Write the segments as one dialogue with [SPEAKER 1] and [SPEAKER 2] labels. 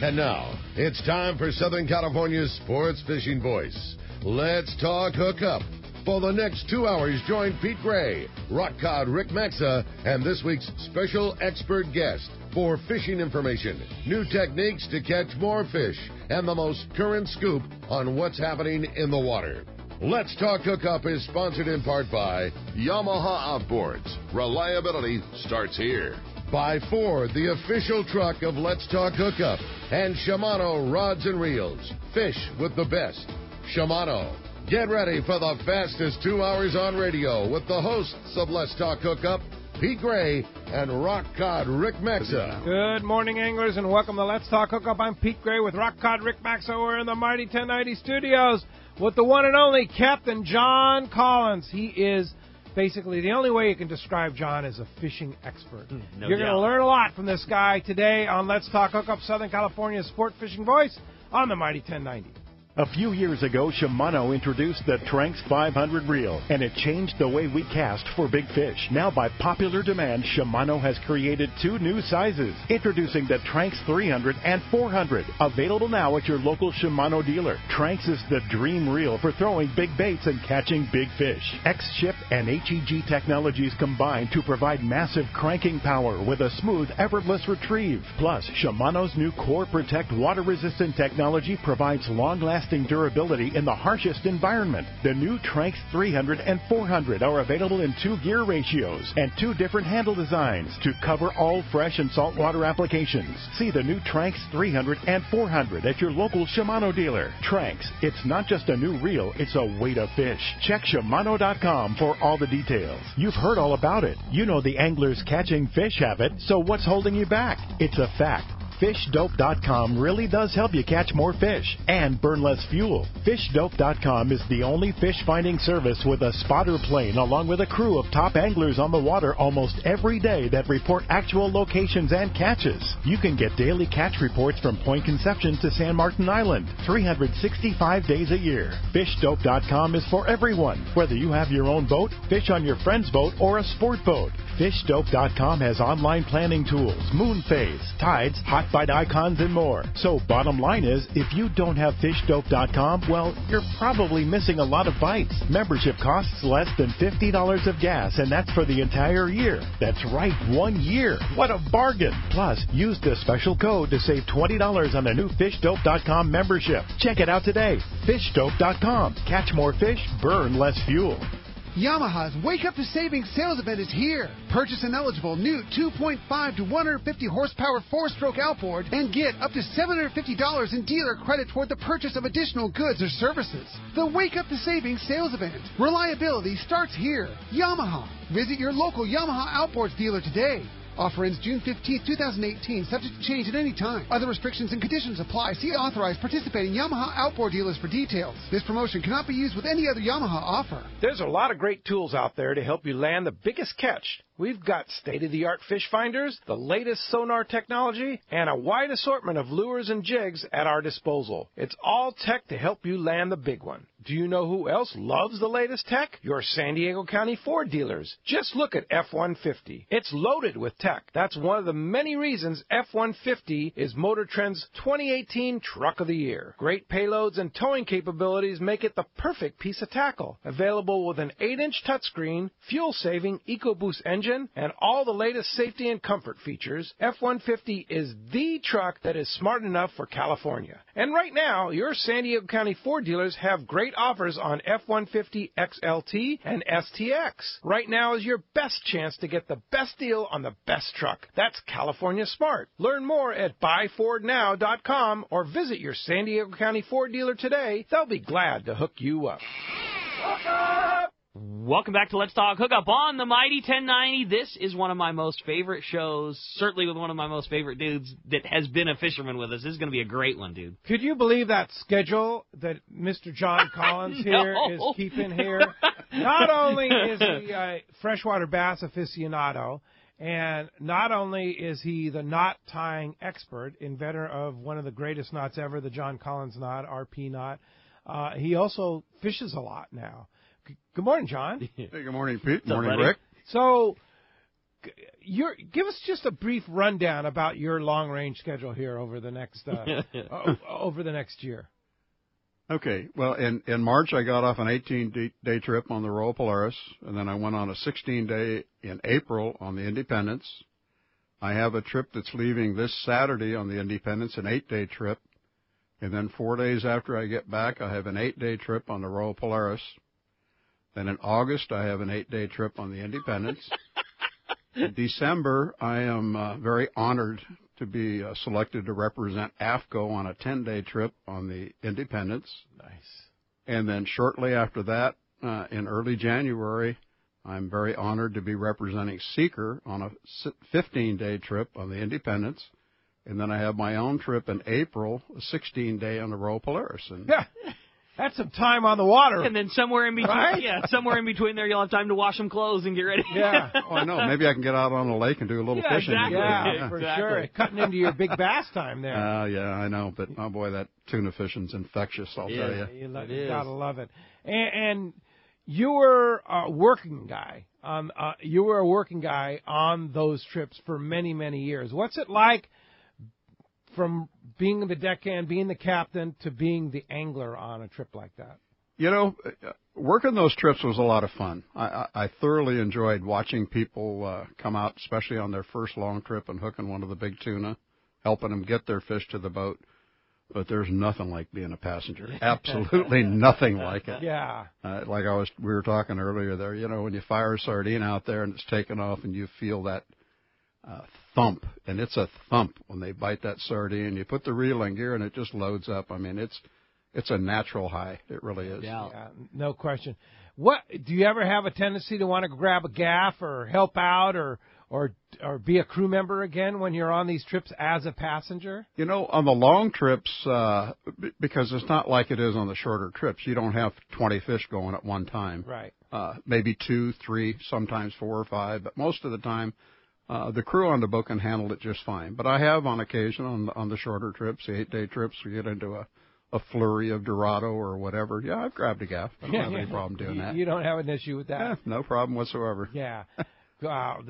[SPEAKER 1] And now, it's time for Southern California's sports fishing voice. Let's talk hookup. For the next 2 hours, join Pete Gray, rock cod Rick Maxa, and this week's special expert guest for fishing information, new techniques to catch more fish, and the most current scoop on what's happening in the water. Let's Talk Hookup is sponsored in part by Yamaha Outboards. Reliability starts here. By Ford, the official truck of Let's Talk Hookup. And Shimano Rods and Reels. Fish with the best. Shimano. Get ready for the fastest 2 hours on radio with the hosts of Let's Talk Hookup, Pete Gray and Rock Cod Rick Maxa.
[SPEAKER 2] Good morning, anglers, and welcome to Let's Talk Hookup. I'm Pete Gray with Rock Cod Rick Maxa. We're in the Mighty 1090 studios with the one and only Captain John Collins. He is basically the only way you can describe John as a fishing expert. You're going to learn a lot from this guy today on Let's Talk Hookup, Southern California's sport fishing voice on the Mighty 1090.
[SPEAKER 3] A few years ago, Shimano introduced the Tranx 500 reel, and it changed the way we cast for big fish. Now, by popular demand, Shimano has created two new sizes, introducing the Tranx 300 and 400, available now at your local Shimano dealer. Tranx is the dream reel for throwing big baits and catching big fish. X-Ship and HEG technologies combine to provide massive cranking power with a smooth, effortless retrieve. Plus, Shimano's new Core Protect water-resistant technology provides long-lasting durability in the harshest environment. The new Tranx 300 and 400 are available in 2 gear ratios and 2 different handle designs to cover all fresh and saltwater applications. See the new Tranx 300 and 400 at your local Shimano dealer. Tranx, it's not just a new reel, it's a way to fish. Check Shimano.com for all the details. You've heard all about it. You know the anglers catching fish have it, so what's holding you back? It's a fact. FishDope.com really does help you catch more fish and burn less fuel. FishDope.com is the only fish finding service with a spotter plane along with a crew of top anglers on the water almost every day that report actual locations and catches. You can get daily catch reports from Point Conception to San Martin Island, 365 days a year. FishDope.com is for everyone, whether you have your own boat, fish on your friend's boat, or a sport boat. FishDope.com has online planning tools, moon phase, tides, hot bite icons, and more. So bottom line is, if you don't have FishDope.com, well, you're probably missing a lot of bites. Membership costs less than $50 of gas, and that's for the entire year. That's right, 1 year. What a bargain. Plus, use the special code to save $20 on a new FishDope.com membership. Check it out today. FishDope.com. Catch more fish, burn less fuel.
[SPEAKER 4] Yamaha's Wake Up to Savings sales event is here. Purchase an eligible new 2.5 to 150 horsepower 4-stroke outboard and get up to $750 in dealer credit toward the purchase of additional goods or services. The Wake Up to Savings sales event. Reliability starts here. Yamaha. Visit your local Yamaha Outboards dealer today. Offer ends June 15, 2018, subject to change at any time. Other restrictions and conditions apply. See authorized participating Yamaha outboard dealers for details. This promotion cannot be used with any other Yamaha offer.
[SPEAKER 2] There's a lot of great tools out there to help you land the biggest catch. We've got state-of-the-art fish finders, the latest sonar technology, and a wide assortment of lures and jigs at our disposal. It's all tech to help you land the big one. Do you know who else loves the latest tech? Your San Diego County Ford dealers. Just look at F-150. It's loaded with tech. That's one of the many reasons F-150 is Motor Trend's 2018 Truck of the Year. Great payloads and towing capabilities make it the perfect piece of tackle. Available with an 8-inch touchscreen, fuel-saving EcoBoost engine, and all the latest safety and comfort features, F-150 is the truck that is smart enough for California. And right now, your San Diego County Ford dealers have great offers on F-150 XLT and STX. Right now is your best chance to get the best deal on the best truck. That's California Smart. Learn more at buyfordnow.com or visit your San Diego County Ford dealer today. They'll be glad to hook you up.
[SPEAKER 5] Welcome back to Let's Talk Hookup on the Mighty 1090. This is one of my most favorite shows, certainly with one of my most favorite dudes that has been a fisherman with us. This is going to be a great one, dude.
[SPEAKER 2] Could you believe that schedule that Mr. John Collins here is keeping here? Not only is he a freshwater bass aficionado, and not only is he the knot tying expert, inventor of one of the greatest knots ever, the John Collins knot, RP knot, he also fishes a lot now. Good morning, John.
[SPEAKER 6] Hey, good morning, Pete. Good morning, Rick.
[SPEAKER 2] So, give us just a brief rundown about your long-range schedule here over the next year.
[SPEAKER 6] Okay. Well, in March, I got off an 18-day trip on the Royal Polaris, and then I went on a 16-day in April on the Independence. I have a trip that's leaving this Saturday on the Independence, an 8-day trip. And then 4 days after I get back, I have an 8-day trip on the Royal Polaris. Then in August, I have an 8-day trip on the Independence. In December, I am very honored to be selected to represent AFCO on a 10-day trip on the Independence.
[SPEAKER 2] Nice.
[SPEAKER 6] And then shortly after that, in early January, I'm very honored to be representing Seeker on a 15-day trip on the Independence. And then I have my own trip in April, a 16-day on the Royal Polaris. And
[SPEAKER 2] that's some time on the water.
[SPEAKER 5] And then somewhere in between,
[SPEAKER 2] right?
[SPEAKER 5] Somewhere in between there, you'll have time to wash some clothes and get ready.
[SPEAKER 2] Yeah.
[SPEAKER 6] Oh, I know. Maybe I can get out on the lake and do a little fishing.
[SPEAKER 5] Exactly.
[SPEAKER 2] Yeah, for sure. Cutting into your big bass time there.
[SPEAKER 6] Yeah, I know. But, oh, boy, that tuna fishing's infectious, I'll tell you.
[SPEAKER 2] You gotta love it. And you were a working guy. You were a working guy on those trips for many, many years. What's it like from being the deckhand, being the captain, to being the angler on a trip like that?
[SPEAKER 6] You know, working those trips was a lot of fun. I thoroughly enjoyed watching people come out, especially on their first long trip and hooking one of the big tuna, helping them get their fish to the boat. But there's nothing like being a passenger. Absolutely nothing like it.
[SPEAKER 2] Yeah.
[SPEAKER 6] Like we were talking earlier there, you know, when you fire a sardine out there and it's taken off and you feel that thump, and it's a thump when they bite that sardine. You put the reel in gear and it just loads up. I mean, it's a natural high. It really is.
[SPEAKER 2] Yeah, no question. What do you ever have a tendency to want to grab a gaff or help out or be a crew member again when you're on these trips as a passenger?
[SPEAKER 6] You know, on the long trips, because it's not like it is on the shorter trips. You don't have 20 fish going at one time.
[SPEAKER 2] Right.
[SPEAKER 6] Maybe 2, 3, sometimes 4 or 5, but most of the time, the crew on the boat can handle it just fine. But I have on occasion on the shorter trips, the 8-day trips, we get into a flurry of Dorado or whatever. Yeah, I've grabbed a gaff. I don't have any problem doing that.
[SPEAKER 2] You don't have an issue with that?
[SPEAKER 6] Yeah, no problem whatsoever.
[SPEAKER 2] Yeah. Wow.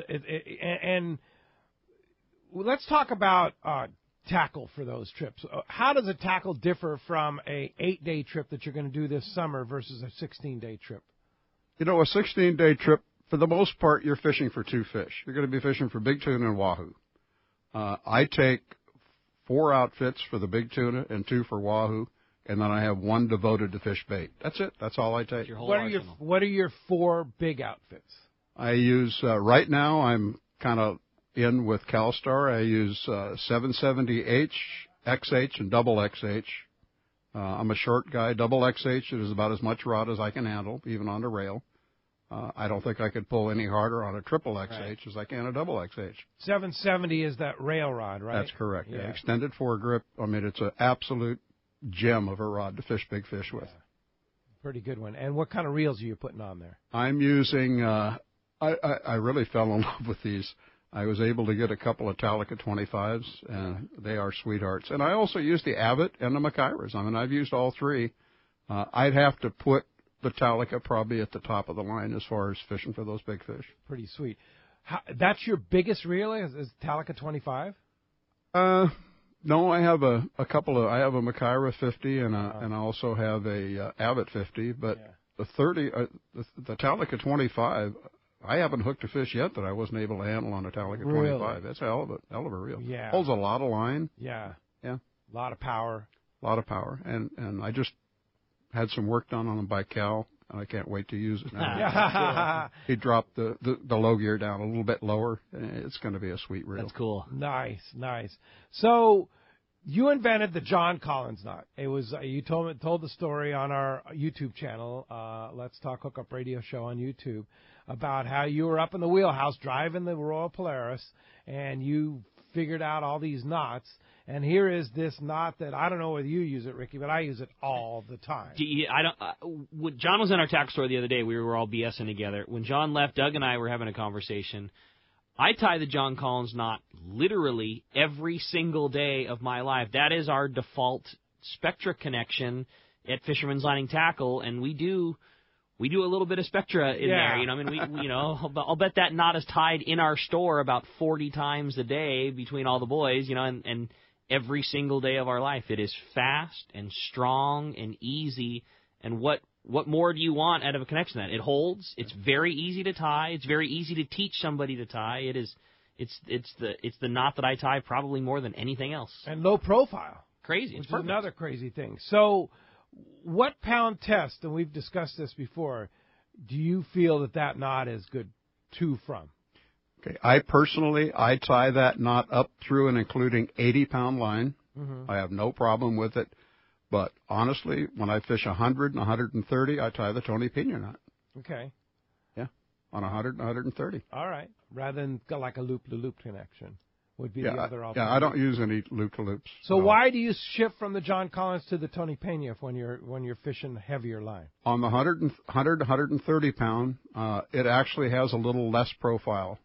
[SPEAKER 2] And let's talk about tackle for those trips. How does a tackle differ from a 8-day trip that you're going to do this summer versus a 16-day trip?
[SPEAKER 6] You know, a 16-day trip, for the most part, you're fishing for 2 fish. You're going to be fishing for big tuna and wahoo. I take 4 outfits for the big tuna and 2 for wahoo, and then I have 1 devoted to fish bait. That's it. That's all I take.
[SPEAKER 2] What are your 4 big outfits?
[SPEAKER 6] I use, right now, I'm kind of in with CalStar. I use 770H, XH, and double XH. I'm a short guy. Double XH is about as much rod as I can handle, even on the rail. I don't think I could pull any harder on a triple XH as I can a double XH.
[SPEAKER 2] 770 is that rail rod, right?
[SPEAKER 6] That's correct. Yeah. Extended foregrip. I mean, it's an absolute gem of a rod to fish big fish with.
[SPEAKER 2] Pretty good one. And what kind of reels are you putting on there?
[SPEAKER 6] I'm using, I really fell in love with these. I was able to get a couple of Talica 25s, and they are sweethearts. And I also use the Abbott and the Macairas. I mean, I've used all 3. I'd have to put the Talica probably at the top of the line as far as fishing for those big fish.
[SPEAKER 2] Pretty sweet. That's your biggest reel is Talica 25?
[SPEAKER 6] No, I have a couple of. I have a Macaira 50 and I also have a Abbott 50. But the 30, the Talica 25, I haven't hooked a fish yet that I wasn't able to handle on a Talica 25.
[SPEAKER 2] Really?
[SPEAKER 6] That's a hell of a reel.
[SPEAKER 2] Yeah,
[SPEAKER 6] holds a lot of line.
[SPEAKER 2] Yeah,
[SPEAKER 6] a
[SPEAKER 2] lot of power.
[SPEAKER 6] And I just had some work done on them by Cal, and I can't wait to use it now.
[SPEAKER 2] Yeah.
[SPEAKER 6] He dropped the low gear down a little bit lower. It's going to be a sweet reel.
[SPEAKER 5] That's cool.
[SPEAKER 2] Nice. So you invented the John Collins knot. It was you told the story on our YouTube channel, Let's Talk Hookup Radio Show on YouTube, about how you were up in the wheelhouse driving the Royal Polaris, and you figured out all these knots. And here is this knot that I don't know whether you use it, Ricky, but I use it all the time.
[SPEAKER 5] When John was in our tack store the other day, we were all BSing together. When John left, Doug and I were having a conversation. I tie the John Collins knot literally every single day of my life. That is our default Spectra connection at Fisherman's Lining Tackle, and we do we do a little bit of Spectra in there. You know, I mean, we I'll bet that knot is tied in our store about 40 times a day between all the boys, you know, and every single day of our life. It is fast and strong and easy. And what more do you want out of a connection that? It holds. It's very easy to tie. It's very easy to teach somebody to tie. It's the knot that I tie probably more than anything else.
[SPEAKER 2] And low profile.
[SPEAKER 5] Crazy.
[SPEAKER 2] It's another crazy thing. So what pound test, and we've discussed this before, do you feel that knot is good to from?
[SPEAKER 6] Okay, I tie that knot up through and including 80-pound line. Mm-hmm. I have no problem with it. But honestly, when I fish 100 and 130, I tie the Tony Pena knot.
[SPEAKER 2] Okay.
[SPEAKER 6] Yeah, on 100 and 130.
[SPEAKER 2] All right. Rather than like a loop-to-loop connection would be the other alternative.
[SPEAKER 6] Yeah, I don't use any loop-to-loops.
[SPEAKER 2] So why do you shift from the John Collins to the Tony Pena when you're fishing heavier line?
[SPEAKER 6] On the 130 pound, it actually has a little less profile.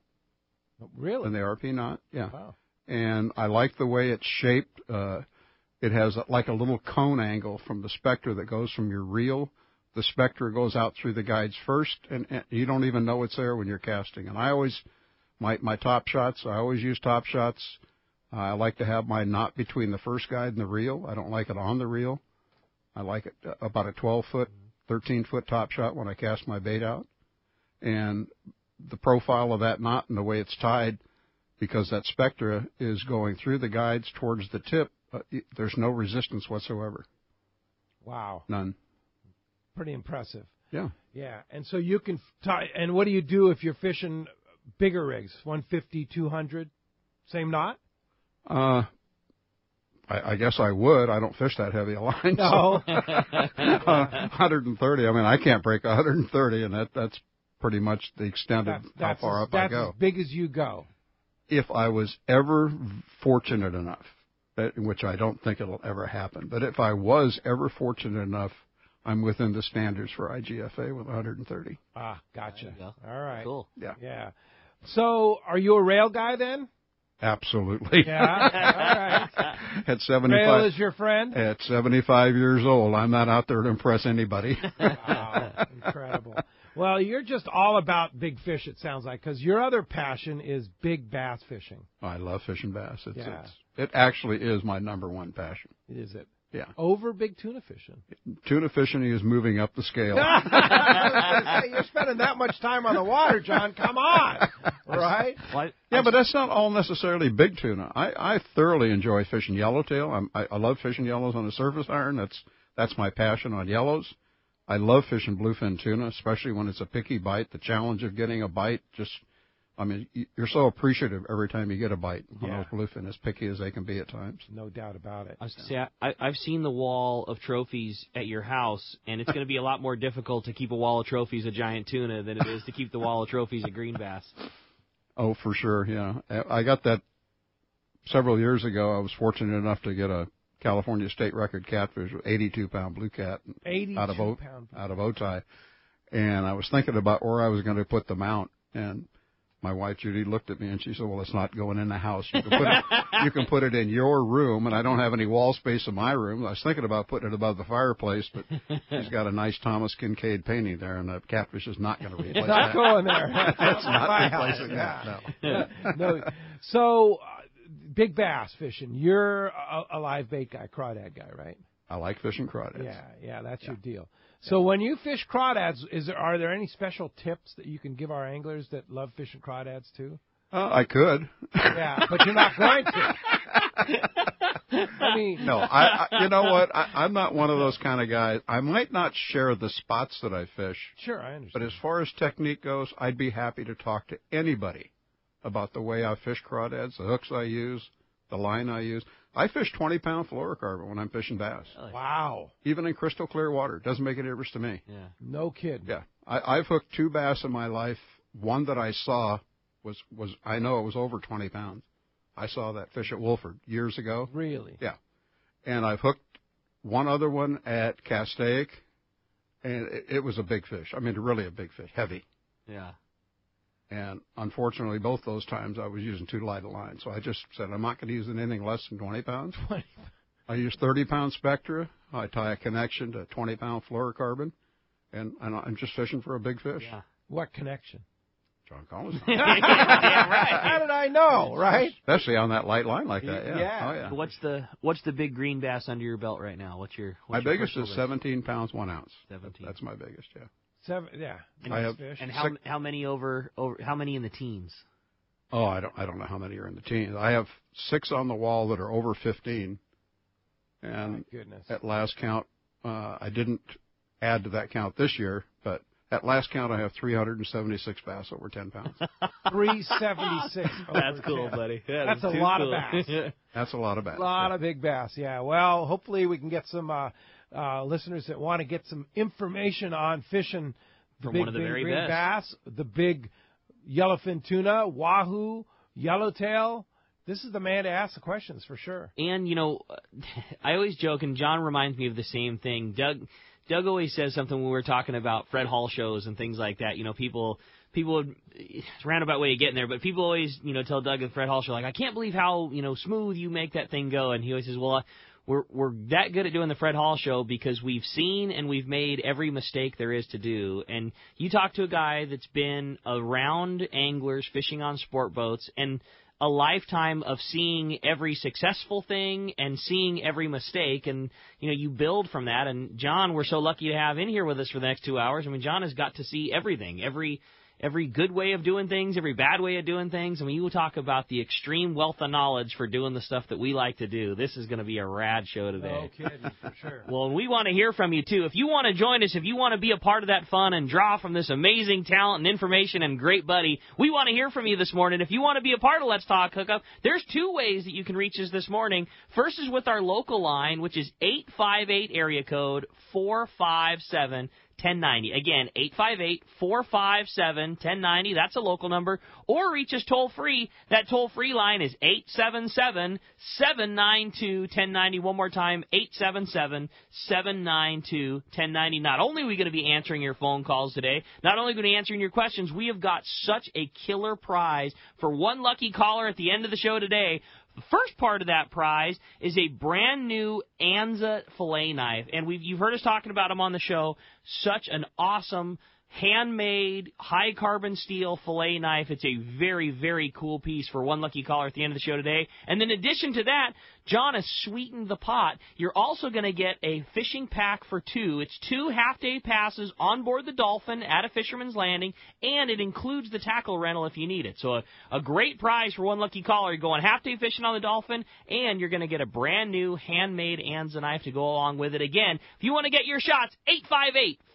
[SPEAKER 2] Really?
[SPEAKER 6] Than the RP knot, yeah.
[SPEAKER 2] Wow.
[SPEAKER 6] And I like the way it's shaped. It has like a little cone angle from the Spectra that goes from your reel. The Spectra goes out through the guides first, and you don't even know it's there when you're casting. And I always, my top shots, I always use top shots. I like to have my knot between the first guide and the reel. I don't like it on the reel. I like it about a 12-foot, 13-foot top shot when I cast my bait out. And the profile of that knot and the way it's tied, because that Spectra is going through the guides towards the tip, there's no resistance whatsoever.
[SPEAKER 2] Wow.
[SPEAKER 6] None.
[SPEAKER 2] Pretty impressive.
[SPEAKER 6] Yeah.
[SPEAKER 2] Yeah. And so you can tie, and what do you do if you're fishing bigger rigs, 150, 200, same knot?
[SPEAKER 6] I guess I would. I don't fish that heavy a line.
[SPEAKER 2] No.
[SPEAKER 6] So, 130. I mean, I can't break 130, and that's pretty much the extent of how far up I go.
[SPEAKER 2] That's as big as you go.
[SPEAKER 6] If I was ever fortunate enough, which I don't think it'll ever happen, but if I was ever fortunate enough, I'm within the standards for IGFA with 130.
[SPEAKER 2] Ah, gotcha. All right.
[SPEAKER 5] Cool.
[SPEAKER 6] Yeah.
[SPEAKER 2] Yeah. So, are you a rail guy then?
[SPEAKER 6] Absolutely.
[SPEAKER 2] Yeah. All right.
[SPEAKER 6] At 75,
[SPEAKER 2] rail is your friend?
[SPEAKER 6] At 75 years old, I'm not out there to impress anybody.
[SPEAKER 2] Wow. Incredible. Well, you're just all about big fish, it sounds like, because your other passion is big bass fishing.
[SPEAKER 6] I love fishing bass. It actually is my number one passion.
[SPEAKER 2] Is it?
[SPEAKER 6] Yeah.
[SPEAKER 2] Over big tuna fishing.
[SPEAKER 6] Tuna fishing is moving up the scale.
[SPEAKER 2] You're spending that much time on the water, John. Come on. Right?
[SPEAKER 6] Yeah, but that's not all necessarily big tuna. I thoroughly enjoy fishing yellowtail. I love fishing yellows on a surface iron. That's my passion on yellows. I love fishing bluefin tuna, especially when it's a picky bite. The challenge of getting a bite, you're so appreciative every time you get a bite on those bluefin, as picky as they can be at times.
[SPEAKER 2] No doubt about it.
[SPEAKER 5] I've seen the wall of trophies at your house, and it's going to be a lot more difficult to keep a wall of trophies of giant tuna than it is to keep the wall of trophies of green bass.
[SPEAKER 6] Oh, for sure, yeah. I got that several years ago. I was fortunate enough to get a California state record catfish with 82-pound blue cat out of Otay. And I was thinking about where I was going to put the mount, and my wife Judy looked at me and she said, "Well, it's not going in the house. You can put it in your room, and I don't have any wall space in my room." I was thinking about putting it above the fireplace, but she's got a nice Thomas Kincaid painting there, and the catfish is not going to replace that.
[SPEAKER 2] Not going there.
[SPEAKER 6] It's not replacing that. No.
[SPEAKER 2] No. So, big bass fishing. You're a live bait guy, crawdad guy, right?
[SPEAKER 6] I like fishing crawdads.
[SPEAKER 2] Yeah, that's your deal. So when you fish crawdads, are there any special tips that you can give our anglers that love fishing crawdads too?
[SPEAKER 6] I could.
[SPEAKER 2] Yeah, but you're not going to. I mean,
[SPEAKER 6] no. You know what? I'm not one of those kind of guys. I might not share the spots that I fish.
[SPEAKER 2] Sure, I understand.
[SPEAKER 6] But as far as technique goes, I'd be happy to talk to anybody about the way I fish crawdads, the hooks I use, the line I use. I fish 20-pound fluorocarbon when I'm fishing bass.
[SPEAKER 2] Wow.
[SPEAKER 6] Even in crystal clear water. It doesn't make any difference to me.
[SPEAKER 5] Yeah.
[SPEAKER 2] No kidding.
[SPEAKER 6] Yeah. I've hooked 2 bass in my life. One that I saw was I know it was over 20 pounds. I saw that fish at Wolford years ago.
[SPEAKER 2] Really?
[SPEAKER 6] Yeah. And I've hooked one other one at Castaic, and it was a big fish. I mean, really a big fish, heavy.
[SPEAKER 5] Yeah.
[SPEAKER 6] And unfortunately, both those times I was using too light a line. So I just said, I'm not going to use anything less than 20 pounds. I use 30-pound Spectra. I tie a connection to 20-pound fluorocarbon. and I'm just fishing for a big fish.
[SPEAKER 5] Yeah.
[SPEAKER 2] What connection?
[SPEAKER 6] John Collins.
[SPEAKER 5] Yeah, right.
[SPEAKER 2] How did I know, right?
[SPEAKER 6] Especially on that light line like that. Yeah.
[SPEAKER 2] Yeah.
[SPEAKER 6] Oh, yeah.
[SPEAKER 5] What's the big green bass under your belt right now? What's your
[SPEAKER 6] my biggest is
[SPEAKER 5] personal
[SPEAKER 6] 17 pounds 1 ounce.
[SPEAKER 5] 17.
[SPEAKER 6] That's my biggest. Yeah.
[SPEAKER 2] 7, yeah.
[SPEAKER 5] And,
[SPEAKER 6] I have
[SPEAKER 2] fish.
[SPEAKER 5] and how many over how many in the teens?
[SPEAKER 6] Oh, I don't know how many are in the teens. I have 6 on the wall that are over 15, and
[SPEAKER 2] My goodness.
[SPEAKER 6] at last count, I didn't add to that count this year, but at last count, I have 376 bass over 10 pounds.
[SPEAKER 2] 376.
[SPEAKER 5] That's cool, buddy.
[SPEAKER 2] That's a lot of bass.
[SPEAKER 6] That's a lot of bass.
[SPEAKER 2] A lot of big bass, yeah. Well, hopefully we can get some listeners that want to get some information on fishing the
[SPEAKER 5] From
[SPEAKER 2] big,
[SPEAKER 5] one of the
[SPEAKER 2] big
[SPEAKER 5] very
[SPEAKER 2] green
[SPEAKER 5] best.
[SPEAKER 2] bass, the big yellowfin tuna, wahoo, yellowtail. This is the man to ask the questions for sure.
[SPEAKER 5] And, you know, I always joke, and John reminds me of the same thing. Doug always says something when we're talking about Fred Hall shows and things like that. You know, people, it's a roundabout way of getting there, but people always, you know, tell Doug at Fred Hall show, like, I can't believe how, you know, smooth you make that thing go. And he always says, well, we're that good at doing the Fred Hall show because we've seen and we've made every mistake there is to do. And you talk to a guy that's been around anglers fishing on sport boats and a lifetime of seeing every successful thing and seeing every mistake, and you know, you build from that. And John, we're so lucky to have in here with us for the next 2 hours. I mean, John has got to see everything, every good way of doing things, every bad way of doing things. I mean, you will talk about the extreme wealth of knowledge for doing the stuff that we like to do. This is going to be a rad show today.
[SPEAKER 2] No kidding, for sure.
[SPEAKER 5] Well, we want to hear from you, too. If you want to join us, if you want to be a part of that fun and draw from this amazing talent and information and great buddy, we want to hear from you this morning. If you want to be a part of Let's Talk Hookup, there's 2 ways that you can reach us this morning. First is with our local line, which is 858 area code 457 1090. Again, 858-457-1090. That's a local number. Or reach us toll-free. That toll-free line is 877-792-1090. One more time, 877-792-1090. Not only are we going to be answering your phone calls today, not only are we going to be answering your questions, we have got such a killer prize for one lucky caller at the end of the show today. The first part of that prize is a brand new Anza fillet knife, and you've heard us talking about them on the show. Such an awesome, handmade, high-carbon steel fillet knife. It's a very, very cool piece for one lucky caller at the end of the show today. And in addition to that, John has sweetened the pot. You're also going to get a fishing pack for 2. It's 2 half-day passes on board the Dolphin at a Fisherman's Landing, and it includes the tackle rental if you need it. So a great prize for one lucky caller. You're going half-day fishing on the Dolphin, and you're going to get a brand-new handmade Anza knife to go along with it. Again, if you want to get your shots,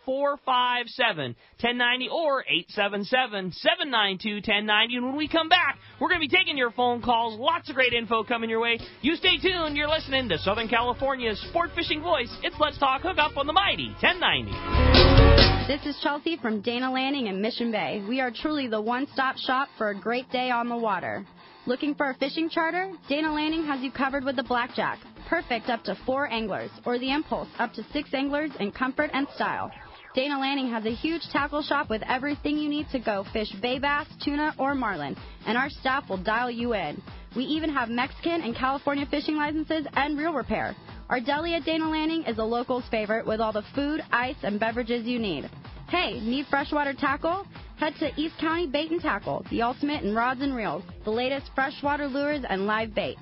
[SPEAKER 5] 858-457-1090 or 877-792-1090. And when we come back, we're going to be taking your phone calls. Lots of great info coming your way. You stay tuned. You're listening to Southern California's sport fishing voice. It's Let's Talk Hookup on the mighty 1090.
[SPEAKER 7] This is Chelsea from Dana Landing in Mission Bay. We are truly the one-stop shop for a great day on the water. Looking for a fishing charter? Dana Landing has you covered with the Blackjack. Perfect up to 4 anglers, or the Impulse up to 6 anglers in comfort and style. Dana Landing has a huge tackle shop with everything you need to go fish bay bass, tuna, or marlin, and our staff will dial you in. We even have Mexican and California fishing licenses and reel repair. Our deli at Dana Landing is a local's favorite with all the food, ice, and beverages you need. Hey, need freshwater tackle? Head to East County Bait and Tackle, the ultimate in rods and reels, the latest freshwater lures and live bait.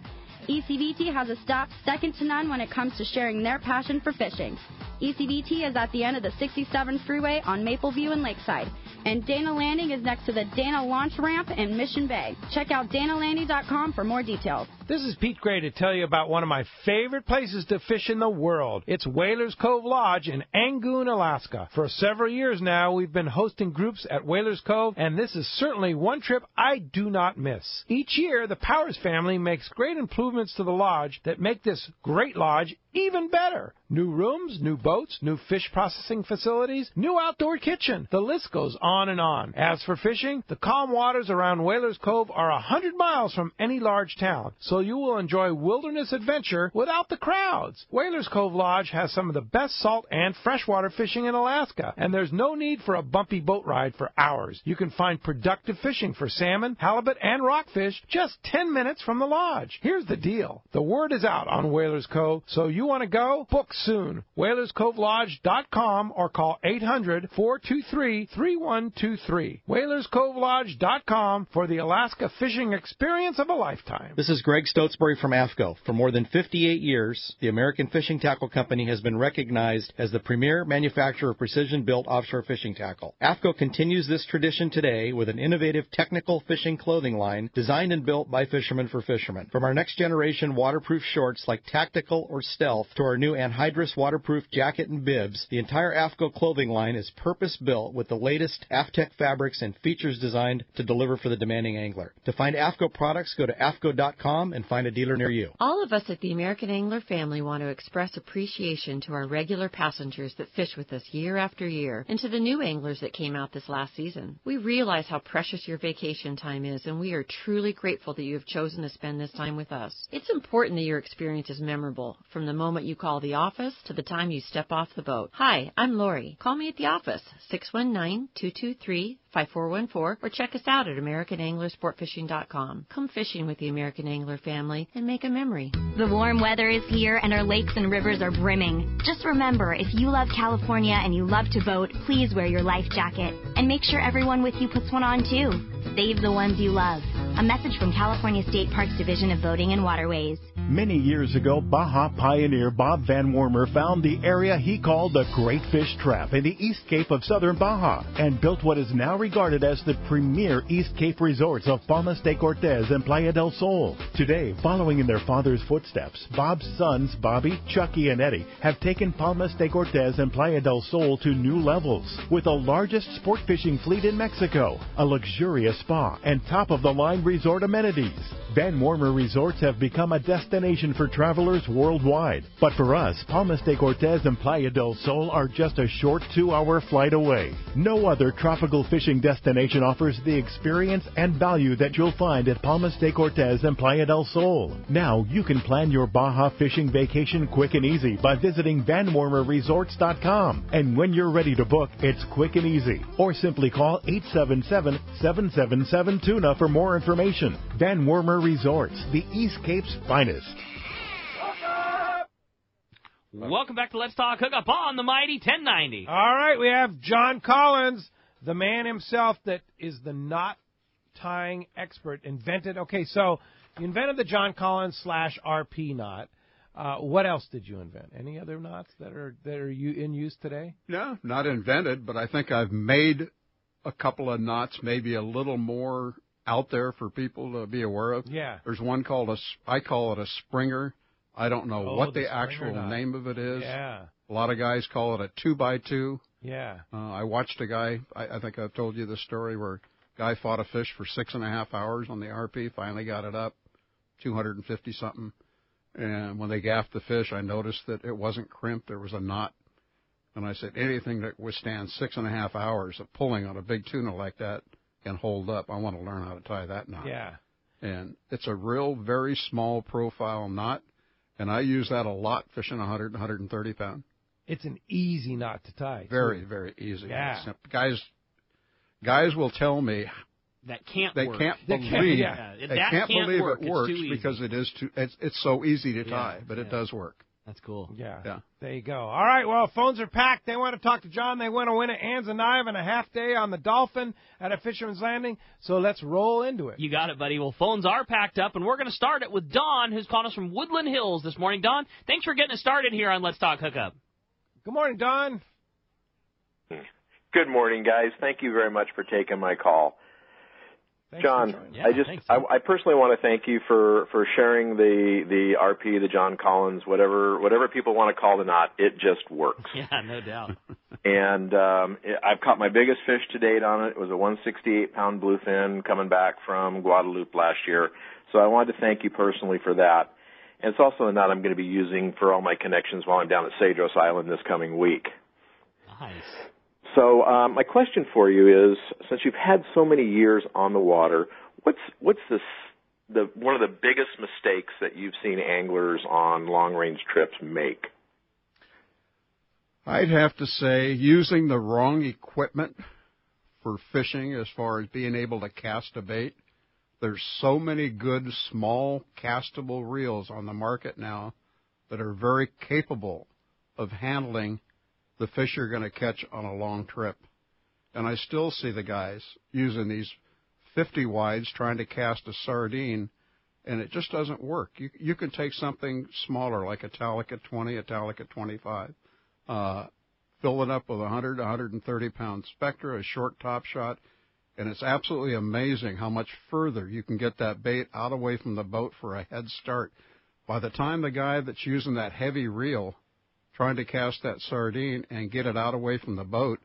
[SPEAKER 7] ECVT has a staff second to none when it comes to sharing their passion for fishing. ECVT is at the end of the 67 freeway on Mapleview and Lakeside, and Dana Landing is next to the Dana Launch Ramp in Mission Bay. Check out danalanding.com for more details.
[SPEAKER 2] This is Pete Gray to tell you about one of my favorite places to fish in the world. It's Whalers Cove Lodge in Angoon, Alaska. For several years now, we've been hosting groups at Whalers Cove, and this is certainly one trip I do not miss. Each year, the Powers family makes great improvements to the lodge that make this great lodge even better. New rooms, new boats, new fish processing facilities, new outdoor kitchen. The list goes on and on. As for fishing, the calm waters around Whalers Cove are 100 miles from any large town, so you will enjoy wilderness adventure without the crowds. Whalers Cove Lodge has some of the best salt and freshwater fishing in Alaska, and there's no need for a bumpy boat ride for hours. You can find productive fishing for salmon, halibut, and rockfish just 10 minutes from the lodge. Here's the deal. The word is out on Whalers Cove, so you want to go? Book soon. WhalersCoveLodge.com or call 800-423-3123. WhalersCoveLodge.com for the Alaska fishing experience of a lifetime.
[SPEAKER 8] This is Greg Stotesbury from AFCO. For more than 58 years, the American Fishing Tackle Company has been recognized as the premier manufacturer of precision-built offshore fishing tackle. AFCO continues this tradition today with an innovative technical fishing clothing line designed and built by fishermen for fishermen. From our next generation waterproof shorts like Tactical or Stealth to our new anhydrous waterproof jacket and bibs, the entire AFCO clothing line is purpose-built with the latest AFTEC fabrics and features designed to deliver for the demanding angler. To find AFCO products, go to AFCO.com and find a dealer near you.
[SPEAKER 9] All of us at the American Angler family want to express appreciation to our regular passengers that fish with us year after year, and to the new anglers that came out this last season. We realize how precious your vacation time is, and we are truly grateful that you have chosen to spend this time with us. It's important that your experience is memorable, from the moment you call the office to the time you step off the boat. Hi, I'm Lori. Call me at the office, 619-223-5414, or check us out at AmericanAnglerSportFishing.com. Come fishing with the American Angler family and make a memory.
[SPEAKER 10] The warm weather is here and our lakes and rivers are brimming. Just remember, if you love California and you love to boat, please wear your life jacket. And make sure everyone with you puts one on too. Save the ones you love. A message from California State Parks Division of Boating and Waterways.
[SPEAKER 3] Many years ago, Baja pioneer Bob Van Wormer found the area he called the Great Fish Trap in the East Cape of southern Baja and built what is now regarded as the premier East Cape resorts of Palmas de Cortez and Playa del Sol. Today, following in their father's footsteps, Bob's sons, Bobby, Chucky, and Eddie, have taken Palmas de Cortez and Playa del Sol to new levels with the largest sport fishing fleet in Mexico, a luxurious spa, and top-of-the-line resort amenities. Van Wormer Resorts have become a destination for travelers worldwide. But for us, Palmas de Cortez and Playa del Sol are just a short 2-hour flight away. No other tropical fishing destination offers the experience and value that you'll find at Palmas de Cortez and Playa del Sol. Now you can plan your Baja fishing vacation quick and easy by visiting VanWormerResorts.com. And when you're ready to book, it's quick and easy. Or simply call 877-777-TUNA for more information. Van Wormer Resorts, the East Cape's finest.
[SPEAKER 5] Welcome back to Let's Talk Hookup on the Mighty 1090.
[SPEAKER 2] All right, we have John Collins, the man himself that is the knot tying expert, invented. Okay, so you invented the John Collins /RP knot. What else did you invent? Any other knots that are in use today?
[SPEAKER 6] No, not invented, but I think I've made a couple of knots, maybe a little more out there for people to be aware of.
[SPEAKER 2] Yeah.
[SPEAKER 6] There's one called I call it a Springer. I don't know what the actual name of it is.
[SPEAKER 2] Yeah.
[SPEAKER 6] A lot of guys call it a 2x2.
[SPEAKER 2] Yeah.
[SPEAKER 6] I watched a guy, I think I've told you the story, where a guy fought a fish for 6.5 hours on the RP, finally got it up, 250-something. And when they gaffed the fish, I noticed that it wasn't crimped. There was a knot. And I said, anything that withstands 6.5 hours of pulling on a big tuna like that can hold up. I want to learn how to tie that knot.
[SPEAKER 2] Yeah.
[SPEAKER 6] And it's a real, very small profile knot. And I use that a lot fishing 100, 130 pound.
[SPEAKER 2] It's an easy knot to tie.
[SPEAKER 6] Very, very easy.
[SPEAKER 2] Yeah.
[SPEAKER 6] Guys will tell me
[SPEAKER 5] that
[SPEAKER 6] they
[SPEAKER 5] work.
[SPEAKER 6] can't believe they can't believe
[SPEAKER 5] work.
[SPEAKER 6] It works
[SPEAKER 5] it's
[SPEAKER 6] because it is it's so easy to tie, but it does work.
[SPEAKER 5] That's cool.
[SPEAKER 2] Yeah. There you go. All right, well, phones are packed. They want to talk to John. They want to win at Anne's and Knife and a half day on the Dolphin at a Fisherman's Landing. So let's roll into it.
[SPEAKER 5] You got it, buddy. Well, phones are packed up, and we're going to start it with Don, who's calling us from Woodland Hills this morning. Don, thanks for getting us started here on Let's Talk Hookup.
[SPEAKER 2] Good morning, Don.
[SPEAKER 11] Good morning, guys. Thank you very much for taking my call.
[SPEAKER 2] Thanks
[SPEAKER 11] John,
[SPEAKER 5] Yeah,
[SPEAKER 11] I personally want to thank you for sharing the RP, the John Collins, whatever people want to call the knot. It just works.
[SPEAKER 5] Yeah, no doubt.
[SPEAKER 11] And I've caught my biggest fish to date on it. It was a 168-pound bluefin coming back from Guadalupe last year. So I wanted to thank you personally for that. And it's also a knot I'm going to be using for all my connections while I'm down at Cedros Island this coming week.
[SPEAKER 5] Nice.
[SPEAKER 11] So my question for you is, since you've had so many years on the water, what's one of the biggest mistakes that you've seen anglers on long-range trips make?
[SPEAKER 6] I'd have to say using the wrong equipment for fishing as far as being able to cast a bait. There's so many good small castable reels on the market now that are very capable of handling the fish you're going to catch on a long trip. And I still see the guys using these 50 wides trying to cast a sardine, and it just doesn't work. You can take something smaller like a Talic at 20, a Talic at 25, fill it up with 100, 130-pound Spectra, a short top shot, and it's absolutely amazing how much further you can get that bait out away from the boat for a head start. By the time the guy that's using that heavy reel trying to cast that sardine and get it out away from the boat,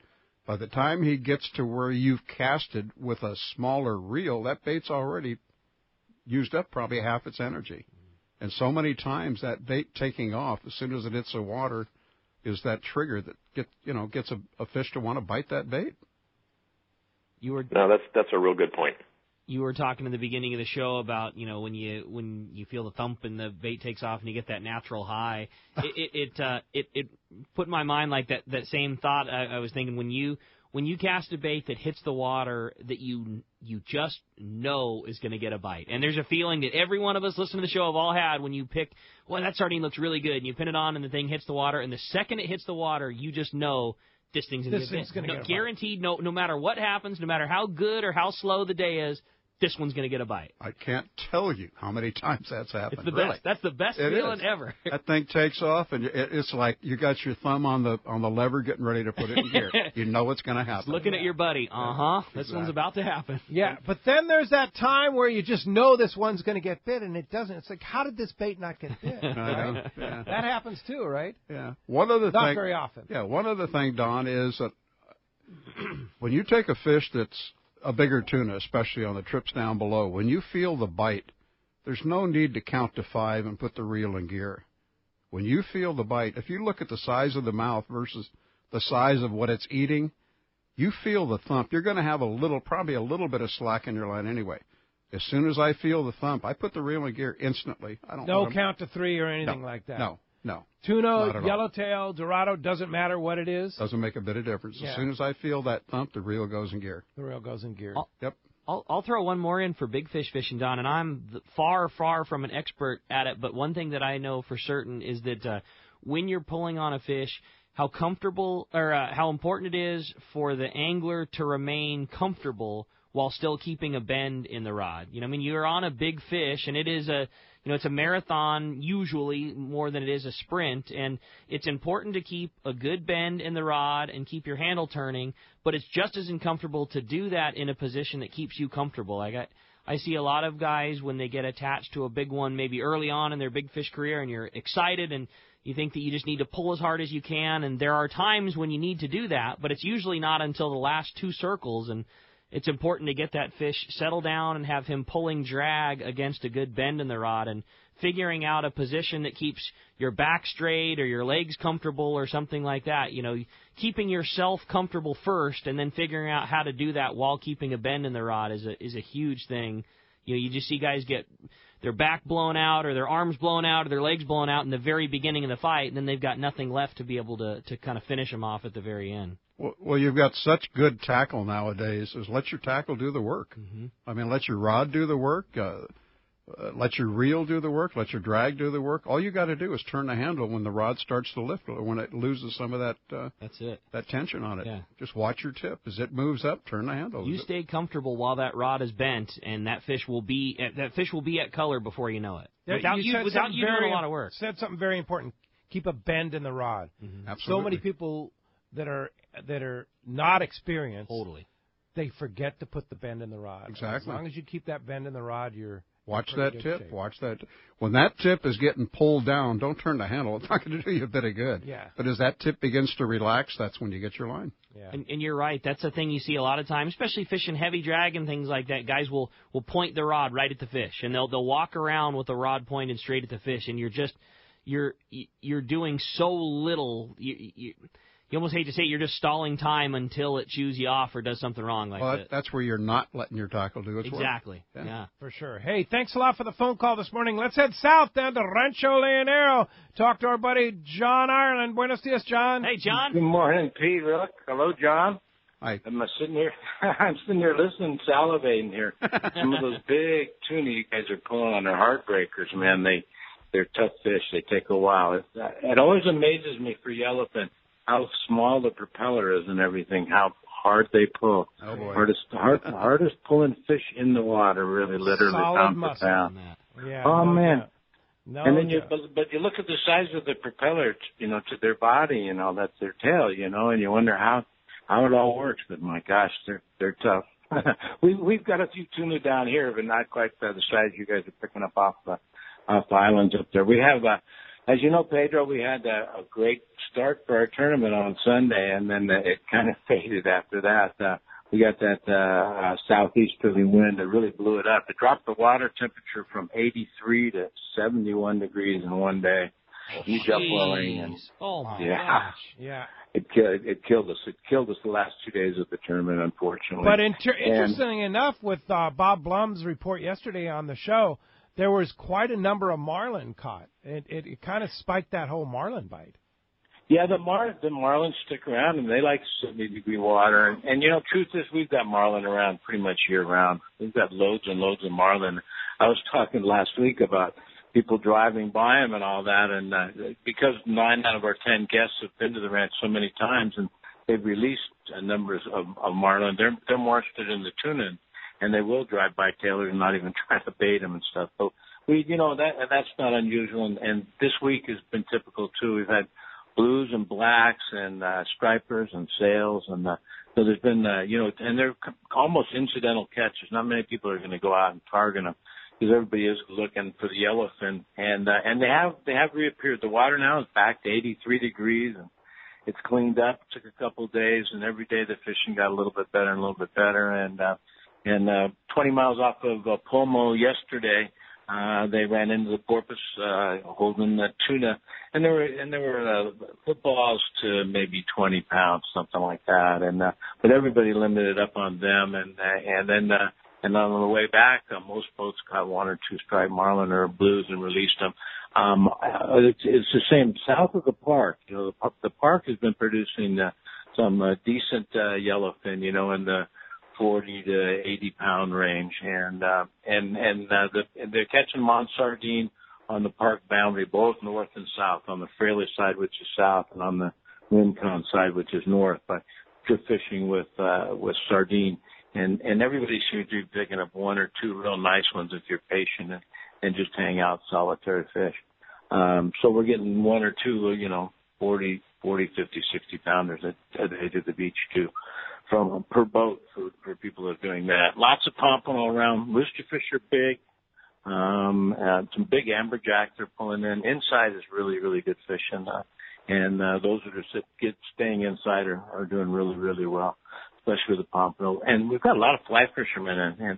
[SPEAKER 6] by the time he gets to where you've casted with a smaller reel, that bait's already used up probably half its energy. And so many times that bait taking off as soon as it hits the water is that trigger that gets a fish to want to bite that bait.
[SPEAKER 11] No, that's a real good point.
[SPEAKER 5] You were talking in the beginning of the show about, when you feel the thump and the bait takes off and you get that natural high. It put in my mind like that same thought. I was thinking when you cast a bait that hits the water that you just know is going to get a bite. And there's a feeling that every one of us listening to the show have all had when you pick, well, that sardine looks really good, and you pin it on and the thing hits the water, and the second it hits the water, you just know this thing's going to get guaranteed. No matter what happens, no matter how good or how slow the day is, this one's going to get a bite.
[SPEAKER 6] I can't tell you how many times that's happened.
[SPEAKER 5] It's the
[SPEAKER 6] really.
[SPEAKER 5] best. That's the best feeling ever.
[SPEAKER 6] That thing takes off, and it's like you got your thumb on the lever, getting ready to put it in gear. You know it's going to happen.
[SPEAKER 5] Just looking at your buddy. This one's about to happen.
[SPEAKER 2] Yeah, but then there's that time where you just know this one's going to get bit, and it doesn't. It's like, how did this bait not get bit? Right?
[SPEAKER 6] Yeah.
[SPEAKER 2] That happens too, right?
[SPEAKER 6] Yeah. One other thing.
[SPEAKER 2] Not very often.
[SPEAKER 6] Yeah. One other thing, Don, is that when you take a fish that's a bigger tuna, especially on the trips down below, when you feel the bite, there's no need to count to 5 and put the reel in gear. When you feel the bite, if you look at the size of the mouth versus the size of what it's eating, you feel the thump. You're going to have probably a little bit of slack in your line anyway. As soon as I feel the thump, I put the reel in gear instantly.
[SPEAKER 2] No count to 3 or anything like that.
[SPEAKER 6] No.
[SPEAKER 2] Tuna, yellowtail, Dorado, doesn't matter what it is.
[SPEAKER 6] Doesn't make a bit of difference. Yeah. As soon as I feel that thump, the reel goes in gear.
[SPEAKER 2] The reel goes in gear.
[SPEAKER 6] Yep.
[SPEAKER 5] I'll throw one more in for big fish fishing, Don, and I'm far from an expert at it, but one thing that I know for certain is that when you're pulling on a fish, how comfortable or how important it is for the angler to remain comfortable while still keeping a bend in the rod. You're on a big fish, and it is it's a marathon usually more than it is a sprint, and it's important to keep a good bend in the rod and keep your handle turning, but it's just as uncomfortable to do that in a position that keeps you comfortable. I see a lot of guys when they get attached to a big one, maybe early on in their big fish career, and you're excited and you think that you just need to pull as hard as you can, and there are times when you need to do that, but it's usually not until the last 2 circles, and it's important to get that fish settled down and have him pulling drag against a good bend in the rod and figuring out a position that keeps your back straight or your legs comfortable or something like that. Keeping yourself comfortable first and then figuring out how to do that while keeping a bend in the rod is a huge thing. You just see guys get their back blown out or their arms blown out or their legs blown out in the very beginning of the fight, and then they've got nothing left to be able to kind of finish them off at the very end.
[SPEAKER 6] Well, you've got such good tackle nowadays. Is let your tackle do the work. Mm-hmm. Let your rod do the work. Let your reel do the work. Let your drag do the work. All you got to do is turn the handle when the rod starts to lift or when it loses some of that.
[SPEAKER 5] That's it.
[SPEAKER 6] That tension on it.
[SPEAKER 5] Yeah.
[SPEAKER 6] Just watch your tip. As it moves up, turn the handle.
[SPEAKER 5] You stay comfortable while that rod is bent, and that fish will be at color before you know it. Without you doing a lot of work.
[SPEAKER 2] Said something very important. Keep a bend in the rod.
[SPEAKER 5] Mm-hmm.
[SPEAKER 6] Absolutely.
[SPEAKER 2] So many people that are not experienced, they forget to put the bend in the rod.
[SPEAKER 6] Exactly.
[SPEAKER 2] As long as you keep that bend in the rod, you're
[SPEAKER 6] watch that tip. Shape. Watch that. When that tip is getting pulled down, don't turn the handle. It's not going to do you a bit of good.
[SPEAKER 2] Yeah.
[SPEAKER 6] But as that tip begins to relax, that's when you get your line.
[SPEAKER 2] Yeah.
[SPEAKER 5] And you're right. That's the thing you see a lot of times, especially fishing heavy drag and things like that. Guys will point the rod right at the fish, and they'll walk around with the rod pointed straight at the fish, and you're doing so little. You almost hate to say it, you're just stalling time until it chews you off or does something wrong like that.
[SPEAKER 6] That's where you're not letting your tackle do its work.
[SPEAKER 5] Exactly. Yeah.
[SPEAKER 2] For sure. Hey, thanks a lot for the phone call this morning. Let's head south down to Rancho Leonero. Talk to our buddy John Ireland. Buenos dias, John.
[SPEAKER 5] Hey, John.
[SPEAKER 12] Good morning, Pete. Hello, John.
[SPEAKER 6] Hi.
[SPEAKER 12] I'm sitting here. I'm sitting here listening, salivating here. Some of those big tuna you guys are pulling on are heartbreakers, man. They're tough fish. They take a while. It always amazes me for yellowfin how small the propeller is and everything. How hard they pull.
[SPEAKER 6] Oh boy.
[SPEAKER 12] Hardest pulling fish in the water, really, literally
[SPEAKER 2] Solid
[SPEAKER 12] pound for
[SPEAKER 2] muscle.
[SPEAKER 12] pound.
[SPEAKER 2] Yeah.
[SPEAKER 12] Oh
[SPEAKER 2] no
[SPEAKER 12] man.
[SPEAKER 2] doubt. No
[SPEAKER 12] And then
[SPEAKER 2] doubt.
[SPEAKER 12] but you look at the size of the propeller, to their body, that's their tail, and you wonder how it all works. But my gosh, they're tough. We've got a few tuna down here, but not quite the size you guys are picking up off the islands up there. We have, as you know, Pedro, we had a great start for our tournament on Sunday, and then it kind of faded after that. We got that southeasterly wind that really blew it up. It dropped the water temperature from 83 to 71 degrees in one day. Huge upwelling, and
[SPEAKER 5] oh my
[SPEAKER 12] gosh,
[SPEAKER 2] yeah,
[SPEAKER 12] it killed us. It killed us the last 2 days of the tournament, unfortunately.
[SPEAKER 2] But interestingly enough, with Bob Blum's report yesterday on the show, there was quite a number of marlin caught. It kind of spiked that whole marlin bite.
[SPEAKER 12] Yeah, the marlins stick around, and they like 70-degree water. And truth is, we've got marlin around pretty much year-round. We've got loads and loads of marlin. I was talking last week about people driving by them and all that, and because 9 out of our 10 guests have been to the ranch so many times, and they've released numbers of marlin, they're more interested in the tuna, and they will drive by tailors and not even try to bait them and stuff. So that's not unusual, and this week has been typical too. We've had blues and blacks and stripers and sails, and so there's been and they're almost incidental catches. Not many people are going to go out and target them because everybody is looking for the yellowfin, and they have reappeared. The water now is back to 83 degrees, and it's cleaned up. It took a couple of days, and every day the fishing got a little bit better and a little bit better. And 20 miles off of Pomo yesterday, they ran into the porpoise holding the tuna, and there were footballs to maybe 20 pounds, something like that. And but everybody limited up on them, and on the way back, most boats caught 1 or 2 striped marlin or blues and released them. It's the same south of the park. The park has been producing some decent yellowfin, in the 40 to 80 pound range, and they're catching them on sardine on the park boundary, both north and south, on the Fraley side, which is south, and on the Rincon side, which is north. But drift fishing with sardine, and everybody seems to be picking up 1 or 2 real nice ones if you're patient and just hang out solitary fish. So we're getting 1 or 2, 40, 50, 60 pounders at the edge of the beach too, from per boat for people that are doing that. Lots of pompano around. Roosterfish are big. Some big amberjacks they're pulling in. Inside is really, really good fishing. And those that are staying inside are doing really, really well, especially with the pompano. And we've got a lot of fly fishermen, and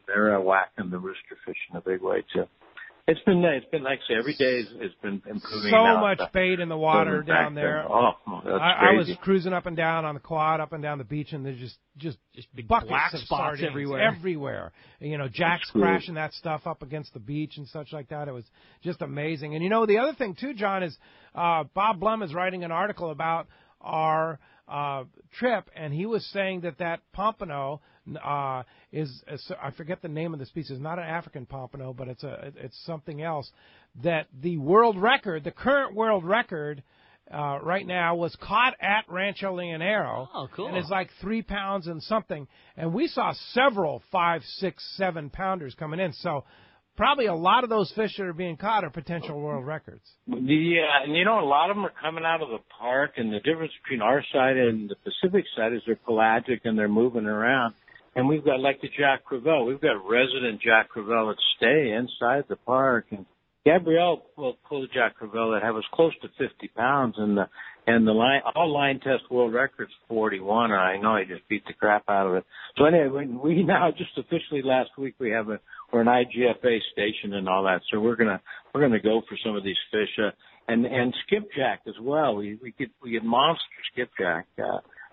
[SPEAKER 12] they're whacking the roosterfish in a big way too. It's been like I say, every day has been improving.
[SPEAKER 2] So much bait in the water down there.
[SPEAKER 12] Oh, that's crazy.
[SPEAKER 2] I was cruising up and down on the quad, up and down the beach, and there's just
[SPEAKER 5] big
[SPEAKER 2] buckets
[SPEAKER 5] black
[SPEAKER 2] of
[SPEAKER 5] spots
[SPEAKER 2] sardines
[SPEAKER 5] everywhere.
[SPEAKER 2] Jacks crashing that stuff up against the beach and such like that. It was just amazing. And the other thing too, John, is Bob Blum is writing an article about our trip, and he was saying that pompano is I forget the name of the species. Not an African pompano, but it's something else. That the current world record right now was caught at Rancho Leonero.
[SPEAKER 5] Oh, cool!
[SPEAKER 2] And it's like 3 pounds and something. And we saw several 5, 6, 7 pounders coming in. So probably a lot of those fish that are being caught are potential world records.
[SPEAKER 12] Yeah, and a lot of them are coming out of the park, and the difference between our side and the Pacific side is they're pelagic and they're moving around. And we've got, like the Jack Crevel, we've got resident Jack Crevel that stay inside the park. And Gabrielle will pull the Jack Crevel that was close to 50 pounds, and the all line test world record's 41, and I know I just beat the crap out of it. So anyway, we now just officially last week we're an IGFA station and all that, so we're gonna go for some of these fish, and skipjack as well. We get monster skipjack.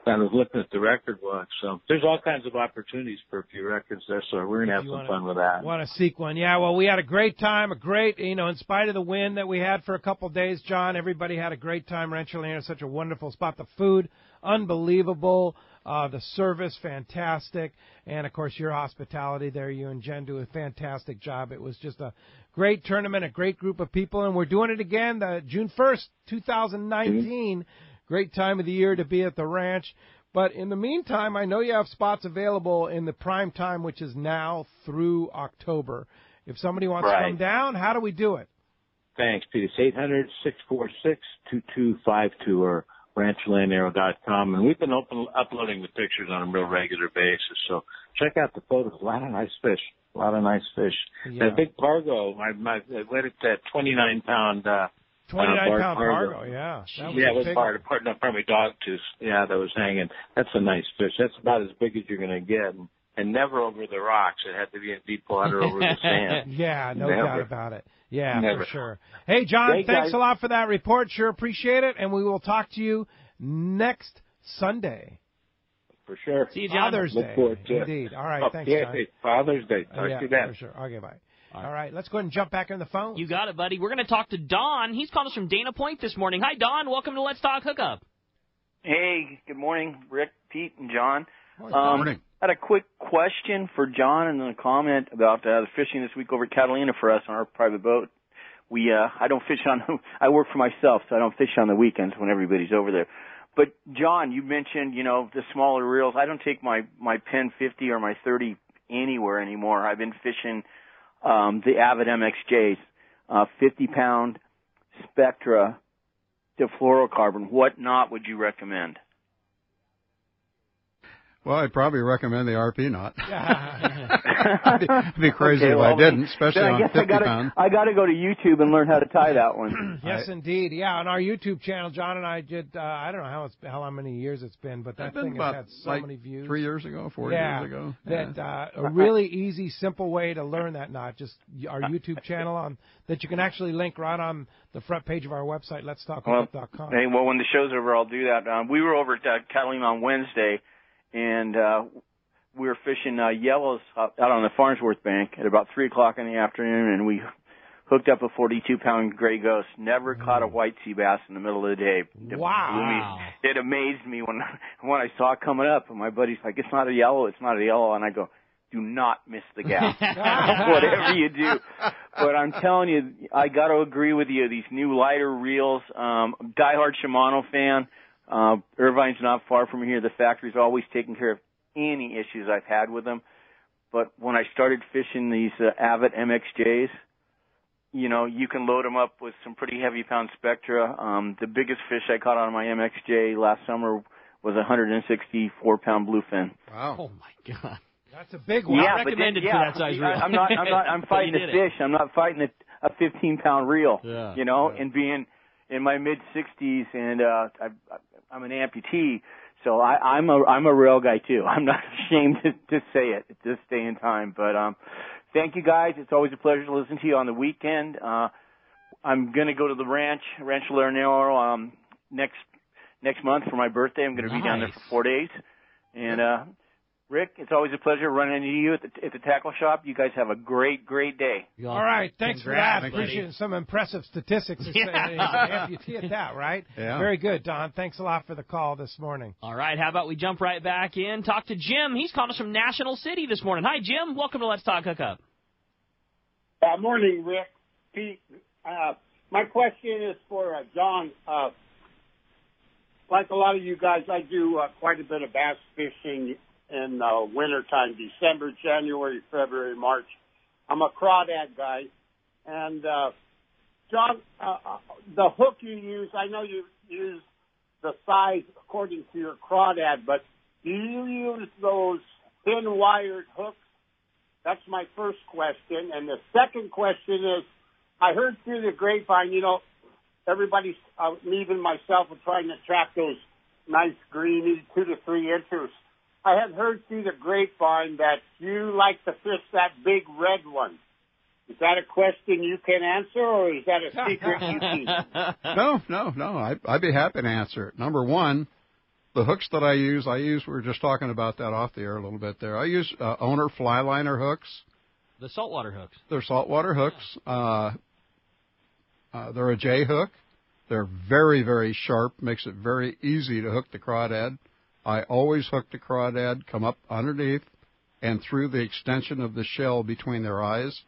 [SPEAKER 12] I was looking at the record book. So there's all kinds of opportunities for a few records there. So we're gonna have some fun with that.
[SPEAKER 2] Want to seek one? Yeah. Well, we had a great time. In spite of the wind that we had for a couple of days, John, everybody had a great time. Rancho La Union is such a wonderful spot. The food, unbelievable. The service, fantastic. And, of course, your hospitality there. You and Jen do a fantastic job. It was just a great tournament, a great group of people. And we're doing it again, June 1st, 2019. Mm-hmm. Great time of the year to be at the ranch. But in the meantime, I know you have spots available in the prime time, which is now through October. If somebody wants to come down, how do we do it?
[SPEAKER 12] Thanks, Pete. It's 800-646-2252 or ranchlandaro.com, and we've been uploading the pictures on a real regular basis. So check out the photos. A lot of nice fish. Yeah. That big Pargo, I went at that 29-pound
[SPEAKER 2] 29-pound Pargo, yeah.
[SPEAKER 12] It was part of my dog tooth. Yeah, that was hanging. That's a nice fish. That's about as big as you're going to get. And never over the rocks. It had to be in deep water over the sand.
[SPEAKER 2] Yeah, no doubt about it. Yeah, for sure. Hey, John, thanks a lot for that report. Sure appreciate it. And we will talk to you next Sunday.
[SPEAKER 12] For sure.
[SPEAKER 5] See you, John.
[SPEAKER 2] Father's Day.
[SPEAKER 12] Look forward to it.
[SPEAKER 2] Indeed. All right, thanks, John.
[SPEAKER 12] Father's Day. Talk to you then.
[SPEAKER 2] For sure. Okay, bye. All right, let's go ahead and jump back on the phone.
[SPEAKER 5] You got it, buddy. We're going to talk to Don. He's calling us from Dana Point this morning. Hi, Don. Welcome to Let's Talk Hookup.
[SPEAKER 13] Hey, good morning, Rick, Pete, and John.
[SPEAKER 6] Good morning.
[SPEAKER 13] I had a quick question for John and then a comment about the fishing this week over at Catalina for us on our private boat. I don't fish I work for myself, so I don't fish on the weekends when everybody's over there. But, John, you mentioned, the smaller reels. I don't take my Pen 50 or my 30 anywhere anymore. I've been fishing the Avid MXJs, 50-pound Spectra defluorocarbon. What knot would you recommend?
[SPEAKER 6] Well, I'd probably recommend the RP knot. I'd be crazy if I didn't, especially on 50-pound.
[SPEAKER 13] I got to go to YouTube and learn how to tie that one.
[SPEAKER 2] Yes, indeed. Yeah, on our YouTube channel, John and I did, I don't know how many years it's been, but that thing has had so many views.
[SPEAKER 6] 3 years ago, 4 years ago.
[SPEAKER 2] A really easy, simple way to learn that knot. Just our YouTube channel that you can actually link right on the front page of our website, letstalkhookup.com.
[SPEAKER 13] Hey, well, when the show's over, I'll do that. We were over at Catalina on Wednesday, and we were fishing yellows out on the Farnsworth Bank at about 3 o'clock in the afternoon, and we hooked up a 42-pound gray ghost. Never caught a white sea bass in the middle of the day.
[SPEAKER 2] Wow.
[SPEAKER 13] It amazed me when I saw it coming up, and my buddy's like, it's not a yellow, and I go, do not miss the gap, whatever you do. But I'm telling you, I got to agree with you, these new lighter reels, diehard Shimano fan. Irvine's not far from here. The factory's always taking care of any issues I've had with them. But when I started fishing these Avid MXJs, you can load them up with some pretty heavy pound Spectra. The biggest fish I caught on my MXJ last summer was a 164-pound bluefin.
[SPEAKER 6] Wow.
[SPEAKER 5] Oh, my God.
[SPEAKER 2] That's a big one.
[SPEAKER 5] Yeah, recommended for that size reel.
[SPEAKER 13] I'm fighting a fish. I'm not fighting a 15-pound reel, and being in my mid-60s, and I'm an amputee, so I'm a rail guy too. I'm not ashamed to say it at this day and time. But thank you guys. It's always a pleasure to listen to you on the weekend. I'm going to go to the Rancho La Union, next month for my birthday. I'm going to be down there for 4 days. And Rick, it's always a pleasure running into you at the tackle shop. You guys have a great, great day.
[SPEAKER 2] All right. Thanks for that. Appreciate some impressive statistics. He's an amputee at that, right?
[SPEAKER 6] Yeah.
[SPEAKER 2] Very good, Don. Thanks a lot for the call this morning.
[SPEAKER 5] All right. How about we jump right back in, talk to Jim. He's calling us from National City this morning. Hi, Jim. Welcome to Let's Talk Hookup.
[SPEAKER 14] Morning, Rick. Pete. My question is for John. Like a lot of you guys, I do quite a bit of bass fishing in wintertime, December, January, February, March. I'm a crawdad guy. And, John, the hook you use, I know you use the size according to your crawdad, but do you use those thin-wired hooks? That's my first question. And the second question is, I heard through the grapevine, everybody's, even myself, are trying to track those nice greeny 2 to 3 inches. I had heard through the grapevine that you like to fish that big red one. Is that a question you can answer, or is that a secret you keep?
[SPEAKER 6] No. I'd be happy to answer it. Number one, The hooks that I use, we were just talking about that off the air a little bit there. I use Owner fly liner hooks.
[SPEAKER 5] The saltwater hooks.
[SPEAKER 6] They're saltwater hooks. They're a J hook. They're very, very sharp, makes it very easy to hook the crawdad. I always hook the crawdad, come up underneath and through the extension of the shell between their eyes.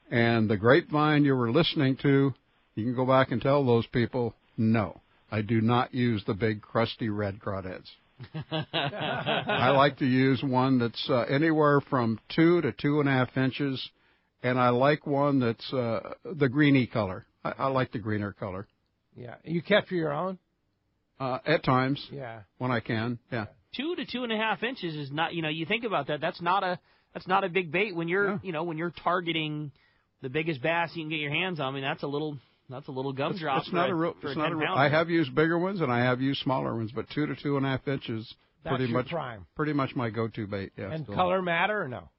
[SPEAKER 6] And the grapevine you were listening to, you can go back and tell those people, no, I do not use the big crusty red crawdads. I like to use one that's anywhere from 2 to 2.5 inches, and I like one that's the greeny color. I like the greener color.
[SPEAKER 2] Yeah. You kept your own?
[SPEAKER 6] At times.
[SPEAKER 2] Yeah.
[SPEAKER 6] When I can, yeah.
[SPEAKER 5] 2 to 2.5 inches is not, you think about that. That's not a big bait when you're, when you're targeting the biggest bass you can get your hands on. I mean, that's a little gumdrop.
[SPEAKER 6] It's not a real. I have used bigger ones and I have used smaller ones, but 2 to 2.5 inches.
[SPEAKER 2] That's
[SPEAKER 6] pretty
[SPEAKER 2] your
[SPEAKER 6] much
[SPEAKER 2] prime.
[SPEAKER 6] Pretty much my go-to bait. Yeah.
[SPEAKER 2] And color matter or no?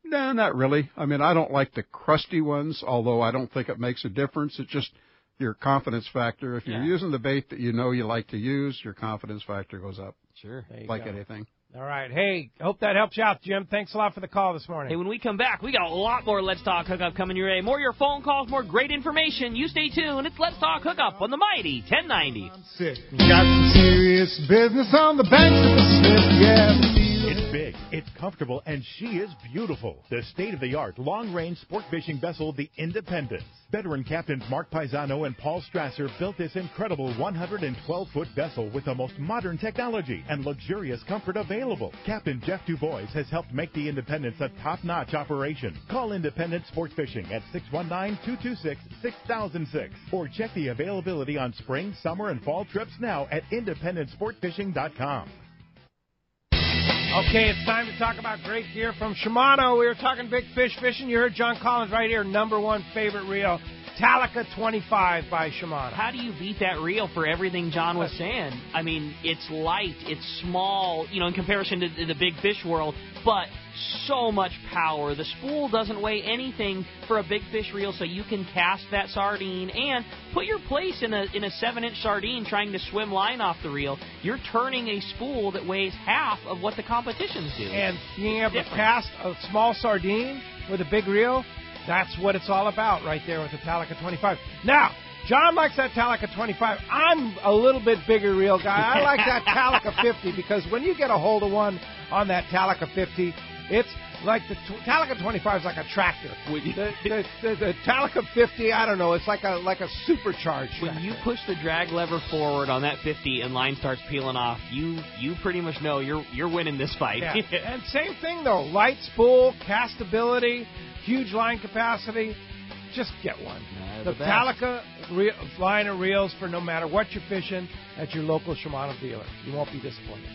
[SPEAKER 6] No, not really. I mean, I don't like the crusty ones, although I don't think it makes a difference. It's just your confidence factor. If you're using the bait that you like to use, your confidence factor goes up.
[SPEAKER 5] Sure.
[SPEAKER 6] Like anything.
[SPEAKER 2] All right. Hey, hope that helps you out, Jim. Thanks a lot for the call this morning.
[SPEAKER 5] Hey, when we come back, we got a lot more Let's Talk Hookup coming your way. More of your phone calls, more great information. You stay tuned. It's Let's Talk Hookup on the Mighty 1090.
[SPEAKER 15] Got some serious business on the banks of the Smith, yeah.
[SPEAKER 3] It's big, it's comfortable, and she is beautiful. The state-of-the-art long-range sport fishing vessel, the Independence. Veteran captains Mark Paisano and Paul Strasser built this incredible 112-foot vessel with the most modern technology and luxurious comfort available. Captain Jeff Dubois has helped make the Independence a top-notch operation. Call Independence Sport Fishing at 619-226-6006 or check the availability on spring, summer, and fall trips now at IndependenceSportFishing.com.
[SPEAKER 2] Okay, it's time to talk about great gear from Shimano. We were talking big fish fishing. You heard John Collins right here, #1 favorite reel, Talica 25 by Shimano.
[SPEAKER 5] How do you beat that reel for everything John was saying? I mean, it's light, it's small, in comparison to the big fish world, but so much power. The spool doesn't weigh anything for a big fish reel, so you can cast that sardine and put your place in a 7-inch sardine trying to swim line off the reel. You're turning a spool that weighs half of what the competitions do.
[SPEAKER 2] And being able to cast a small sardine with a big reel, that's what it's all about right there with the Talica 25. Now, John likes that Talica 25. I'm a little bit bigger reel guy. I like that Talica 50 because when you get a hold of one on that Talica 50, it's like the Talica 25 is like a tractor. The Talica 50, I don't know, it's like a supercharged
[SPEAKER 5] When
[SPEAKER 2] tractor.
[SPEAKER 5] you push the drag lever forward on that 50 and line starts peeling off, you pretty much know you're winning this fight.
[SPEAKER 2] Yeah. And same thing though, light spool, castability, huge line capacity. Just get one. The Talica line of reels for no matter what you're fishing at your local Shimano dealer. You won't be disappointed.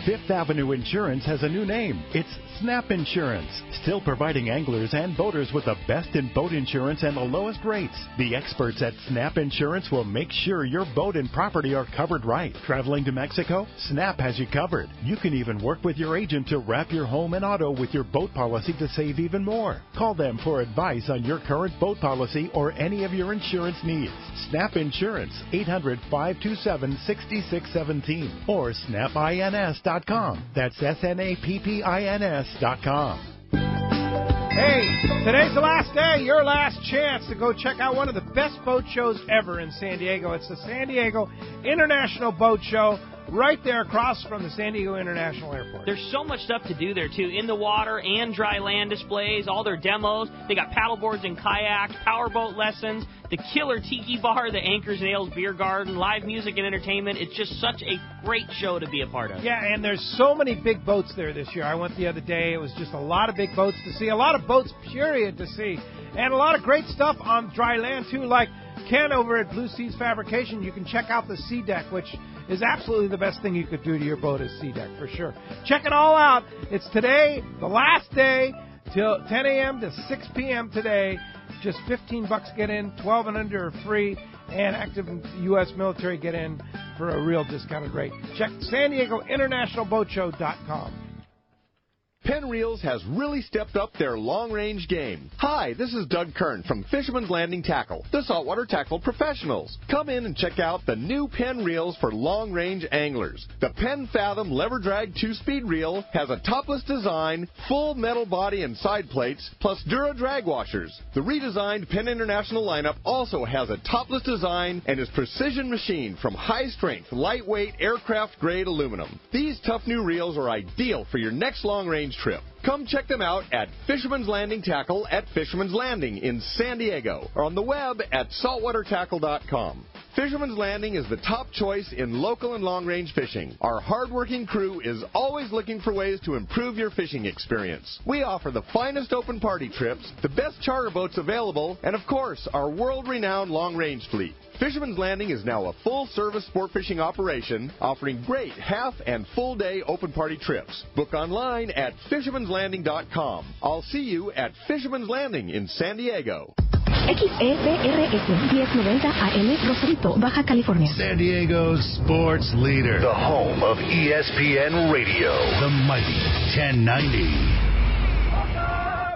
[SPEAKER 3] Fifth Avenue Insurance has a new name. It's Snap Insurance, still providing anglers and boaters with the best in boat insurance and the lowest rates. The experts at Snap Insurance will make sure your boat and property are covered right. Traveling to Mexico? Snap has you covered. You can even work with your agent to wrap your home and auto with your boat policy to save even more. Call them for advice on your current boat policy or any of your insurance needs. Snap Insurance, 800-527-6617 or snapins.com. That's SNAPPINS.com.
[SPEAKER 2] Hey, today's the last day, your last chance to go check out one of the best boat shows ever in San Diego. It's the San Diego International Boat Show, right there across from the San Diego International Airport.
[SPEAKER 5] There's so much stuff to do there, too. In the water and dry land displays, all their demos. They got paddleboards and kayaks, powerboat lessons, the killer tiki bar, the Anchors and Ales Beer Garden, live music and entertainment. It's just such a great show to be a part of.
[SPEAKER 2] Yeah, and there's so many big boats there this year. I went the other day. It was just a lot of big boats to see, a lot of boats, period, to see, and a lot of great stuff on dry land, too, like Ken over at Blue Seas Fabrication. You can check out the Sea Deck, which is absolutely the best thing you could do to your boat is Sea Deck, for sure. Check it all out. It's today, the last day, till 10 a.m. to 6 p.m. today. Just $15 get in, 12 and under are free, and active U.S. military get in for a real discounted rate. Check San Diego International Boat Show.com.
[SPEAKER 16] Penn Reels has really stepped up their long-range game. Hi, this is Doug Kern from Fisherman's Landing Tackle, the saltwater tackle professionals. Come in and check out the new Penn Reels for long-range anglers. The Penn Fathom Lever Drag 2-speed reel has a topless design, full metal body and side plates, plus Dura drag washers. The redesigned Penn International lineup also has a topless design and is precision machined from high-strength, lightweight, aircraft-grade aluminum. These tough new reels are ideal for your next long-range trip. Come check them out at Fisherman's Landing Tackle at Fisherman's Landing in San Diego or on the web at saltwatertackle.com. Fisherman's Landing is the top choice in local and long-range fishing. Our hard-working crew is always looking for ways to improve your fishing experience. We offer the finest open party trips, the best charter boats available, and of course, our world-renowned long-range fleet. Fisherman's Landing is now a full-service sport fishing operation offering great half and full-day open party trips. Book online at fishermanslanding.com. I'll see you at Fisherman's Landing in San Diego.
[SPEAKER 17] XEBRS 1090 AM, Rosarito, Baja California.
[SPEAKER 1] San Diego's sports leader.
[SPEAKER 18] The home of ESPN Radio.
[SPEAKER 1] The mighty 1090.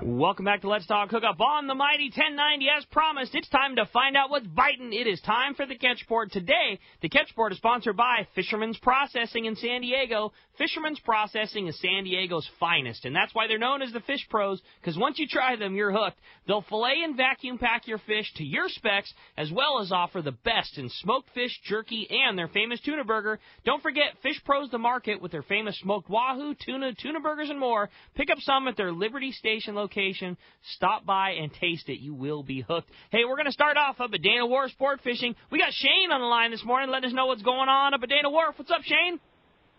[SPEAKER 5] Welcome back to Let's Talk Hookup on the Mighty 1090. As promised, it's time to find out what's biting. It is time for the Catch Report. Today, the Catch Report is sponsored by Fisherman's Processing in San Diego. Fisherman's Processing is San Diego's finest, and that's why they're known as the Fish Pros, because once you try them, you're hooked. They'll fillet and vacuum pack your fish to your specs, as well as offer the best in smoked fish, jerky, and their famous tuna burger. Don't forget Fish Pros the Market with their famous smoked wahoo, tuna burgers, and more. Pick up some at their Liberty Station location. Stop by and taste it. You will be hooked. Hey, we're going to start off up at Dana Wharf Sport Fishing. We got Shane on the line this morning letting us know what's going on up at Dana Wharf. What's up, Shane?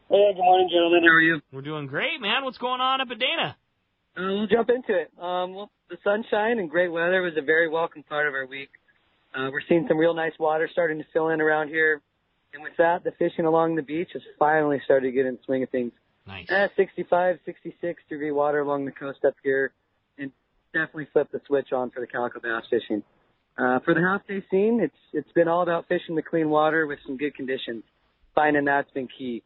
[SPEAKER 19] Hey, good morning, gentlemen. How are you?
[SPEAKER 5] We're doing great, man. What's going on up at Dana?
[SPEAKER 19] We'll jump into it. Well, the sunshine and great weather was a very welcome part of our week. We're seeing some real nice water starting to fill in around here. And with that, the fishing along the beach has finally started to get in the swing of things.
[SPEAKER 5] Nice.
[SPEAKER 19] 65, 66 degree water along the coast up here. And definitely flipped the switch on for the calico bass fishing. For the half-day scene, it's been all about fishing the clean water with some good conditions. Finding that's been key.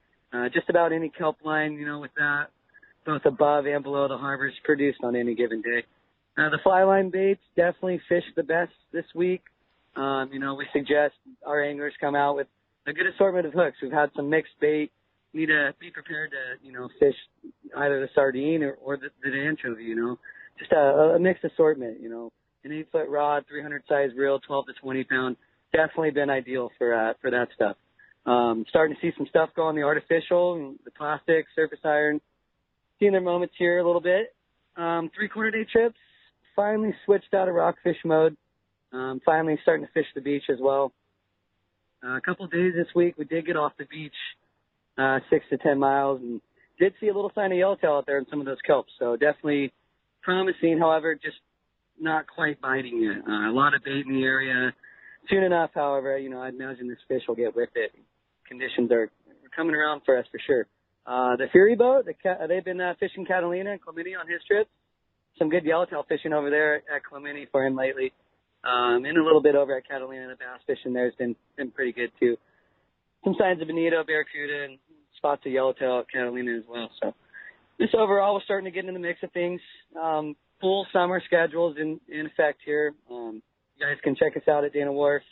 [SPEAKER 19] Just about any kelp line, with that, both above and below the harbors produced on any given day. The fly line baits definitely fish the best this week. We suggest our anglers come out with a good assortment of hooks. We've had some mixed bait. Need to be prepared to, fish either the sardine or the anchovy, Just a mixed assortment, an 8-foot rod, 300 size reel, 12 to 20 pound. Definitely been ideal for that stuff. Starting to see some stuff go on the artificial and the plastic, surface iron. Seeing their moments here a little bit. 3/4 day trips. Finally switched out of rockfish mode. Finally starting to fish the beach as well. A couple of days this week, we did get off the beach 6 to 10 miles and did see a little sign of yellowtail out there in some of those kelps. So definitely promising, however, just not quite biting yet. A lot of bait in the area. Soon enough, however, I imagine this fish will get with it. Conditions are coming around for us for sure. The Fury boat, they've been fishing Catalina and Clemente on his trips. Some good yellowtail fishing over there at Clemente for him lately. And a little bit over at Catalina, the bass fishing there has been pretty good too. Some signs of bonito, barracuda, and spots of yellowtail at Catalina as well. So just overall, we're starting to get into the mix of things. Full summer schedules in effect here. You guys can check us out at Dana Wharf.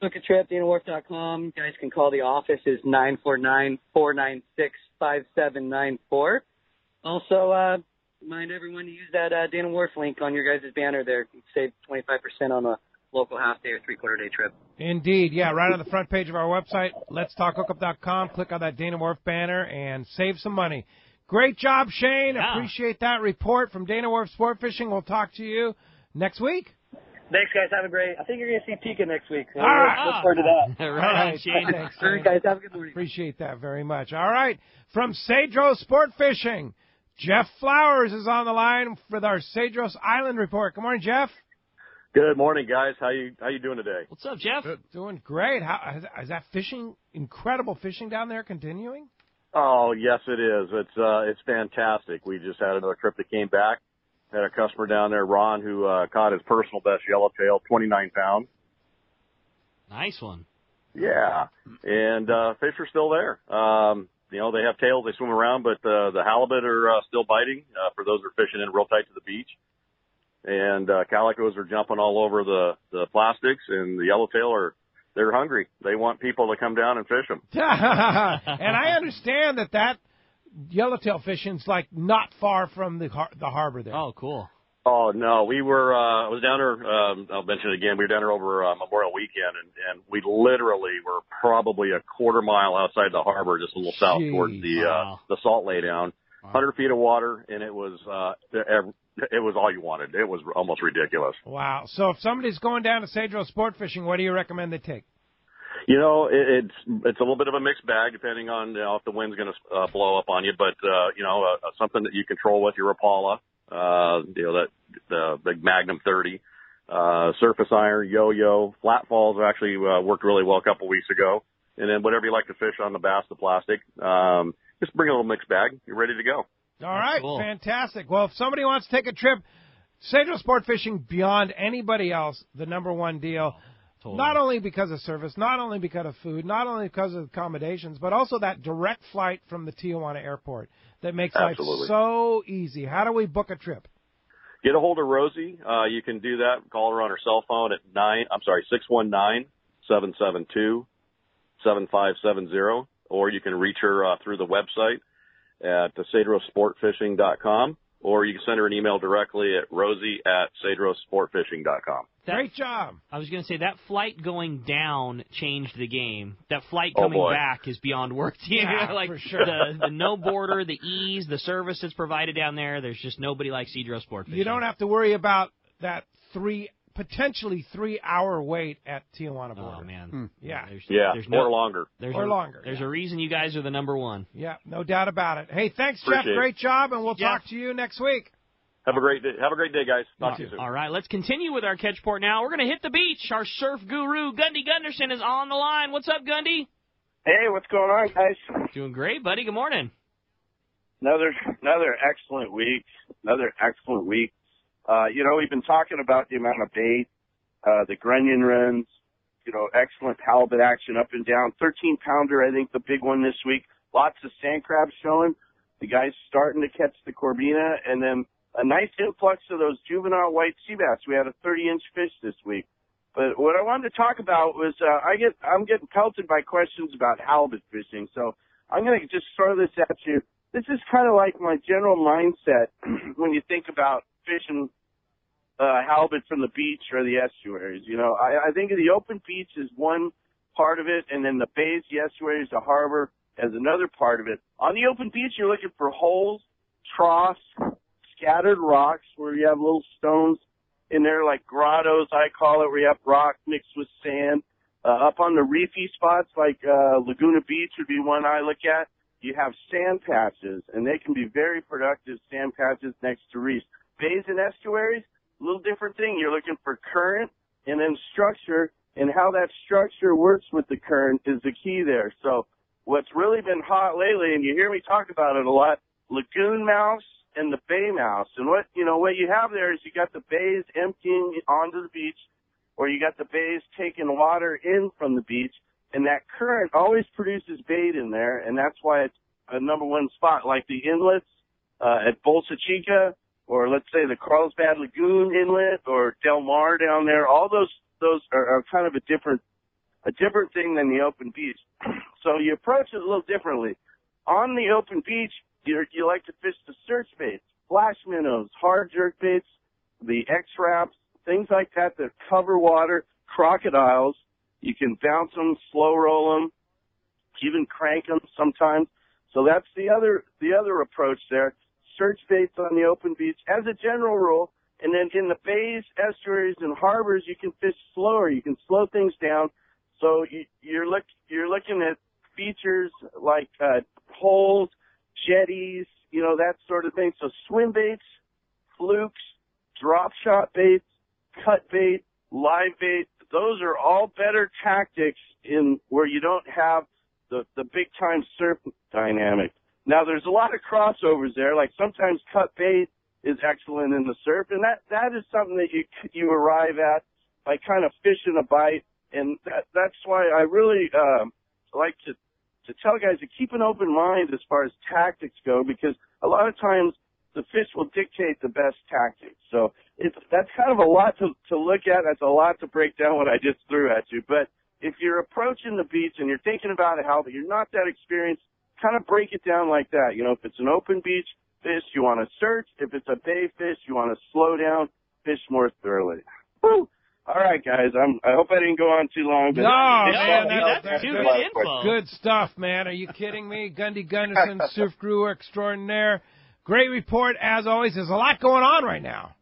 [SPEAKER 19] Book a trip, DanaWharf.com. You guys can call the office. It's 949-496-5794. Also, remind everyone to use that Dana Wharf link on your guys' banner there. You can save 25% on a local half-day or 3/4 day trip.
[SPEAKER 2] Indeed, yeah, right on the front page of our website, letstalkhookup.com. Click on that Dana Wharf banner and save some money. Great job, Shane.
[SPEAKER 5] Yeah.
[SPEAKER 2] Appreciate that report from Dana Wharf Sport Fishing. We'll talk to you next week.
[SPEAKER 19] Thanks, guys. Have a great. I think you're going to see Pika next week.
[SPEAKER 2] All right.
[SPEAKER 19] Look forward to that.
[SPEAKER 5] Right on, Shane.
[SPEAKER 2] Thanks,
[SPEAKER 19] All right, guys. Have a good morning.
[SPEAKER 2] Appreciate that very much. All right. From Cedros Sport Fishing, Jeff Flowers is on the line with our Cedros Island report. Good morning, Jeff.
[SPEAKER 20] Good morning, guys. How you doing today?
[SPEAKER 5] What's up, Jeff?
[SPEAKER 2] Good. Doing great. Is that fishing, incredible fishing down there continuing?
[SPEAKER 20] Oh, yes, it is. It's fantastic. We just had another trip that came back. Had a customer down there, Ron, who caught his personal best yellowtail, 29 pounds.
[SPEAKER 5] Nice one.
[SPEAKER 20] Yeah, and fish are still there. they have tails, they swim around, but the halibut are still biting for those who are fishing in real tight to the beach. And calicos are jumping all over the plastics, and the yellowtail they're hungry. They want people to come down and fish them.
[SPEAKER 2] And I understand that yellowtail fishing's like not far from the harbor there.
[SPEAKER 5] Oh, cool.
[SPEAKER 20] Oh, no, we were, I was down there, I'll mention it again, we were down there over Memorial Weekend, and we literally were probably a quarter mile outside the harbor, just a little south towards the salt laydown. 100 feet of water, and it was all you wanted. It was almost ridiculous.
[SPEAKER 2] Wow. So if somebody's going down to Cedro sport fishing, what do you recommend they take?
[SPEAKER 20] It's a little bit of a mixed bag depending on if the wind's going to blow up on you, but something that you control with your Rapala, the big Magnum 30, surface iron, yo-yo, flat falls actually worked really well a couple weeks ago, and then whatever you like to fish on the bass, the plastic, just bring a little mixed bag. You're ready to go.
[SPEAKER 2] All right, cool. Fantastic. Well, if somebody wants to take a trip, Cedro Sport Fishing beyond anybody else, the number one deal. Totally. Not only because of service, not only because of food, not only because of accommodations, but also that direct flight from the Tijuana airport that makes life so easy. How do we book a trip?
[SPEAKER 20] Get a hold of Rosie. You can do that. Call her on her cell phone at 619-772-7570, or you can reach her through the website at cedrosportfishing.com, or you can send her an email directly at rosie@cedrosportfishing.com.
[SPEAKER 2] Great job.
[SPEAKER 5] I was going to say, that flight going down changed the game. That flight coming back is beyond words.
[SPEAKER 2] Yeah,
[SPEAKER 5] like,
[SPEAKER 2] for sure.
[SPEAKER 5] The no border, the ease, the service that's provided down there, there's just nobody like Cedro Sport Fishing.
[SPEAKER 2] You don't have to worry about that potentially 3-hour wait at Tijuana border.
[SPEAKER 5] Oh, man.
[SPEAKER 2] Yeah.
[SPEAKER 20] Or longer.
[SPEAKER 5] There's a reason you guys are the number one.
[SPEAKER 2] Yeah, no doubt about it. Hey, thanks,
[SPEAKER 20] Appreciate
[SPEAKER 2] Jeff.
[SPEAKER 20] it.
[SPEAKER 2] Great job, and we'll talk to you next week.
[SPEAKER 20] Have a great day. Have a great day, guys. Talk to you soon.
[SPEAKER 5] All right, let's continue with our catch port now. We're going to hit the beach. Our surf guru, Gundy Gunderson, is on the line. What's up, Gundy?
[SPEAKER 21] Hey, what's going on, guys?
[SPEAKER 5] Doing great, buddy. Good morning.
[SPEAKER 21] Another excellent week. We've been talking about the amount of bait, the grunion runs, excellent halibut action up and down. 13-pounder, I think, the big one this week. Lots of sand crabs showing. The guys starting to catch the corbina, and then a nice influx of those juvenile white sea bass. We had a 30-inch fish this week. But what I wanted to talk about was I'm getting pelted by questions about halibut fishing. So I'm going to just throw this at you. This is kind of like my general mindset when you think about fishing halibut from the beach or the estuaries. I think of the open beach as one part of it, and then the bays, the estuaries, the harbor as another part of it. On the open beach, you're looking for holes, troughs, scattered rocks where you have little stones in there like grottos, I call it, where you have rock mixed with sand. Up on the reefy spots like Laguna Beach would be one I look at. You have sand patches, and they can be very productive sand patches next to reefs. Bays and estuaries, a little different thing. You're looking for current and then structure, and how that structure works with the current is the key there. So what's really been hot lately, and you hear me talk about it a lot, lagoon mouse and the bay mouse. And what you have there is you got the bays emptying onto the beach, or you got the bays taking water in from the beach, and that current always produces bait in there, and that's why it's a number one spot, like the inlets at Bolsa Chica, or let's say the Carlsbad Lagoon Inlet, or Del Mar down there. All those are kind of a different thing than the open beach. So you approach it a little differently. On the open beach, you like to fish the search baits, flash minnows, hard jerk baits, the X-Wraps, things like that cover water, crocodiles. You can bounce them, slow roll them, even crank them sometimes. So that's the other approach there. Search baits on the open beach as a general rule. And then in the bays, estuaries, and harbors, you can fish slower. You can slow things down. So you're looking at features like holes, jetties, that sort of thing. So swim baits, flukes, drop shot baits, cut bait, live bait, those are all better tactics in where you don't have the big time surf dynamic. Now there's a lot of crossovers there. Like sometimes cut bait is excellent in the surf, and that is something that you arrive at by kind of fishing a bite, and that's why I really like to to tell guys to keep an open mind as far as tactics go, because a lot of times the fish will dictate the best tactics. So that's kind of a lot to look at. That's a lot to break down what I just threw at you. But if you're approaching the beach and you're thinking about it, how you're not that experienced, kind of break it down like that. You know, if it's an open beach fish, you want to search. If it's a bay fish, you want to slow down, fish more thoroughly. Woo! All right, guys. I hope I didn't go on too long. But
[SPEAKER 2] that's too good info. Good stuff, man. Are you kidding me? Gundy Gunderson, surf guru extraordinaire. Great report, as always. There's a lot going on right now.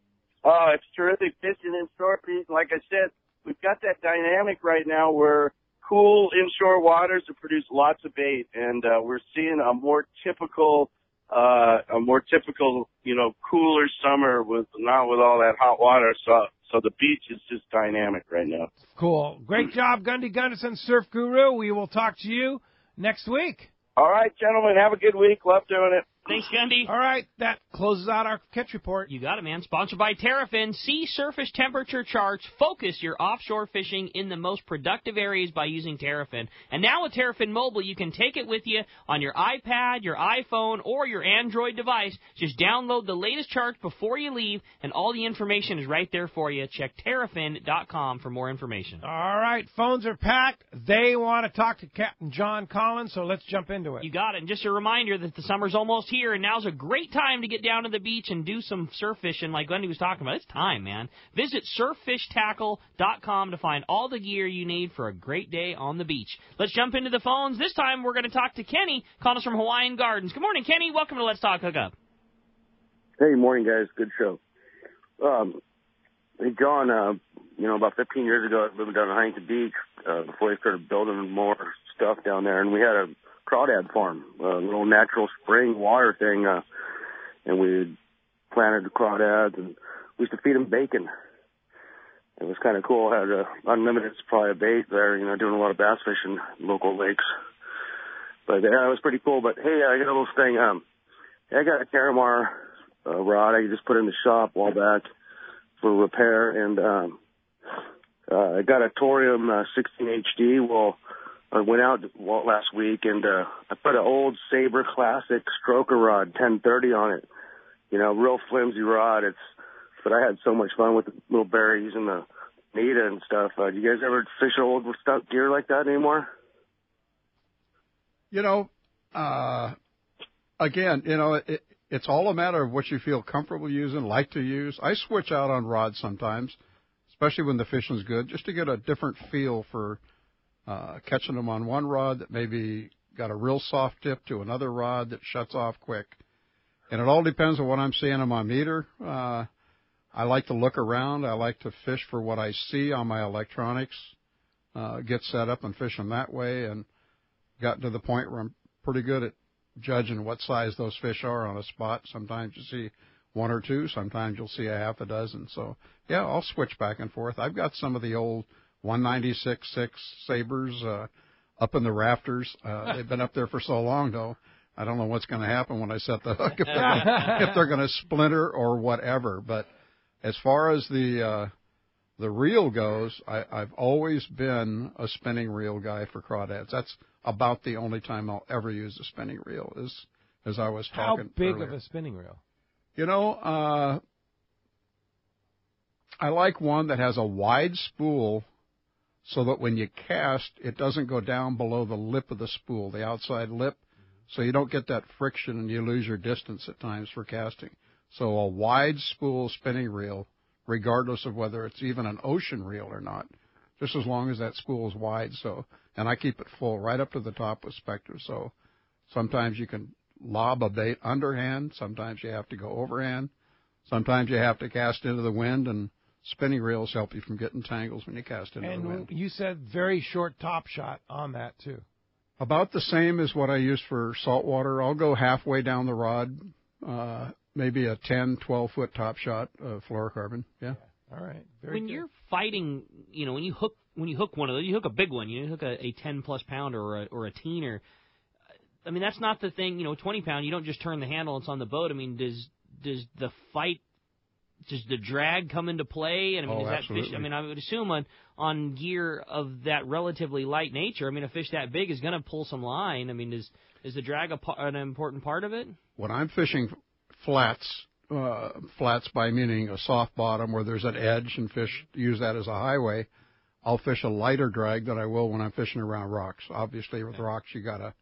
[SPEAKER 21] Oh, it's terrific fishing inshore, Pete. Like I said, we've got that dynamic right now where cool inshore waters have produced lots of bait, and we're seeing a more typical, cooler summer not with all that hot water. So the beach is just dynamic right now.
[SPEAKER 2] Cool. Great job, Gundy Gunderson, surf guru. We will talk to you next week.
[SPEAKER 21] All right, gentlemen. Have a good week. Love doing it.
[SPEAKER 5] Thanks, Gundy.
[SPEAKER 2] All right, that closes out our catch report.
[SPEAKER 5] You got it, man. Sponsored by Terrafin. See surface temperature charts. Focus your offshore fishing in the most productive areas by using Terrafin. And now with Terrafin Mobile, you can take it with you on your iPad, your iPhone, or your Android device. Just download the latest charts before you leave, and all the information is right there for you. Check Terrafin.com for more information.
[SPEAKER 2] All right, phones are packed. They want to talk to Captain John Collins, so let's jump into it.
[SPEAKER 5] You got it. And just a reminder that the summer's almost here, and now's a great time to get down to the beach and do some surf fishing like Gundy was talking about. It's time, man. Visit surffishtackle.com to find all the gear you need for a great day on the beach. Let's jump into the phones. This time we're going to talk to Kenny, calling us from Hawaiian Gardens. Good morning, Kenny. Welcome to Let's Talk Hookup.
[SPEAKER 4] Hey, morning, guys. Good show. Hey, John, about 15 years ago, I lived down at Huntington Beach before they started building more stuff down there, and we had a crawdad farm, a little natural spring water thing, and we planted the crawdads, and we used to feed them bacon. It was kind of cool. Had an unlimited supply of bait there, doing a lot of bass fishing in local lakes. But yeah, it was pretty cool. But hey, I got a little thing. I got a Caramar rod I just put in the shop a while back for repair, and I got a Torium 16 HD. Well, I went out last week, and I put an old Sabre Classic Stroker rod, 1030 on it. Real flimsy rod. But I had so much fun with the little berries and the Nita and stuff. Do you guys ever fish old stuff gear like that anymore?
[SPEAKER 6] Again, it's all a matter of what you feel comfortable using, like to use. I switch out on rods sometimes, especially when the fishing's good, just to get a different feel for catching them on one rod that maybe got a real soft tip to another rod that shuts off quick. And it all depends on what I'm seeing on my meter. I like to look around. I like to fish for what I see on my electronics, get set up and fish them that way, and gotten to the point where I'm pretty good at judging what size those fish are on a spot. Sometimes you see one or two. Sometimes you'll see a half a dozen. So, yeah, I'll switch back and forth. I've got some of the old 196.6 Sabres up in the rafters. They've been up there for so long, though. I don't know what's going to happen when I set the hook, if they're going to splinter or whatever. But as far as the reel goes, I've always been a spinning reel guy for crawdads. That's about the only time I'll ever use a spinning reel, as I was talking
[SPEAKER 2] How big
[SPEAKER 6] earlier.
[SPEAKER 2] of a spinning reel?
[SPEAKER 6] I like one that has a wide spool so that when you cast, it doesn't go down below the lip of the spool, the outside lip, so you don't get that friction and you lose your distance at times for casting. So a wide spool spinning reel, regardless of whether it's even an ocean reel or not, just as long as that spool is wide. And I keep it full right up to the top with Spectre. So sometimes you can lob a bait underhand. Sometimes you have to go overhand. Sometimes you have to cast into the wind, and spinning reels help you from getting tangles when you cast into the wind.
[SPEAKER 2] And you said very short top shot on that, too.
[SPEAKER 6] About the same as what I use for saltwater. I'll go halfway down the rod, maybe a 10, 12-foot top shot of fluorocarbon. Yeah.
[SPEAKER 2] All right.
[SPEAKER 5] When you're fighting, when you hook one of those, you hook a big one, you hook a 10-plus pounder or a teener. I mean, that's not the thing. 20-pound, you don't just turn the handle, it's on the boat. I mean, does the fight does the drag come into play? And I mean, is that
[SPEAKER 6] absolutely.
[SPEAKER 5] fish? I mean, I would assume on gear of that relatively light nature, I mean, a fish that big is going to pull some line. I mean, is the drag an important part of it?
[SPEAKER 6] When I'm fishing flats by meaning a soft bottom where there's an edge and fish use that as a highway, I'll fish a lighter drag than I will when I'm fishing around rocks. Obviously, with rocks, you gotta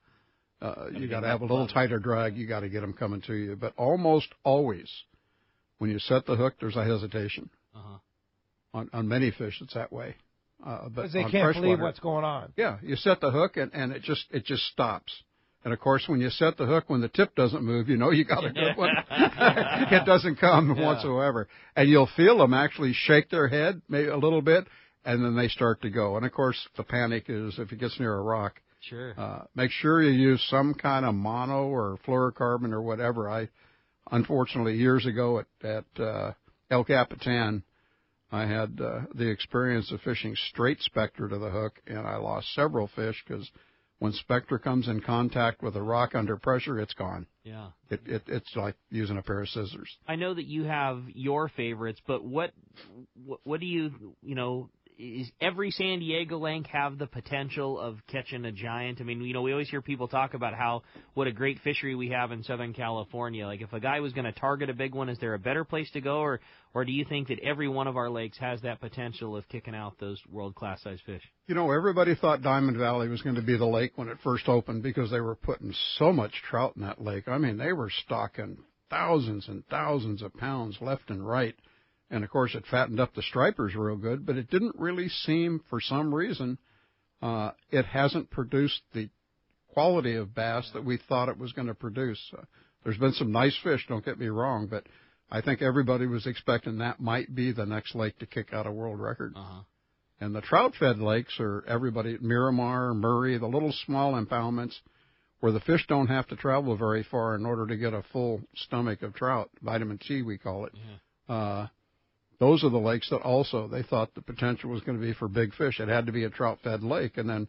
[SPEAKER 6] have a little tighter drag. You got to get them coming to you. But almost always, when you set the hook, there's a hesitation. On many fish, it's that way. But
[SPEAKER 2] because they
[SPEAKER 6] on
[SPEAKER 2] can't
[SPEAKER 6] freshwater,
[SPEAKER 2] believe what's going on.
[SPEAKER 6] Yeah, you set the hook and it just stops. And of course, when you set the hook, when the tip doesn't move, you know you got a good one. It doesn't come whatsoever, and you'll feel them actually shake their head maybe a little bit, and then they start to go. And of course, the panic is if it gets near a rock.
[SPEAKER 5] Sure.
[SPEAKER 6] Make sure you use some kind of mono or fluorocarbon or whatever. I, unfortunately, years ago at El Capitan, I had the experience of fishing straight specter to the hook, and I lost several fish because when specter comes in contact with a rock under pressure, it's gone.
[SPEAKER 5] Yeah.
[SPEAKER 6] It's like using a pair of scissors.
[SPEAKER 5] I know that you have your favorites, but what do you is every San Diego lake have the potential of catching a giant? I mean, we always hear people talk about what a great fishery we have in Southern California. Like, if a guy was going to target a big one, is there a better place to go, or do you think that every one of our lakes has that potential of kicking out those world-class size fish?
[SPEAKER 6] Everybody thought Diamond Valley was going to be the lake when it first opened because they were putting so much trout in that lake. I mean, they were stocking thousands and thousands of pounds left and right. And, of course, it fattened up the stripers real good, but it didn't really seem, for some reason, it hasn't produced the quality of bass that we thought it was going to produce. There's been some nice fish, don't get me wrong, but I think everybody was expecting that might be the next lake to kick out a world record. And the trout-fed lakes are Miramar, Murray, the little small impoundments where the fish don't have to travel very far in order to get a full stomach of trout, vitamin C we call it. Those are the lakes that also they thought the potential was going to be for big fish. It had to be a trout-fed lake. And then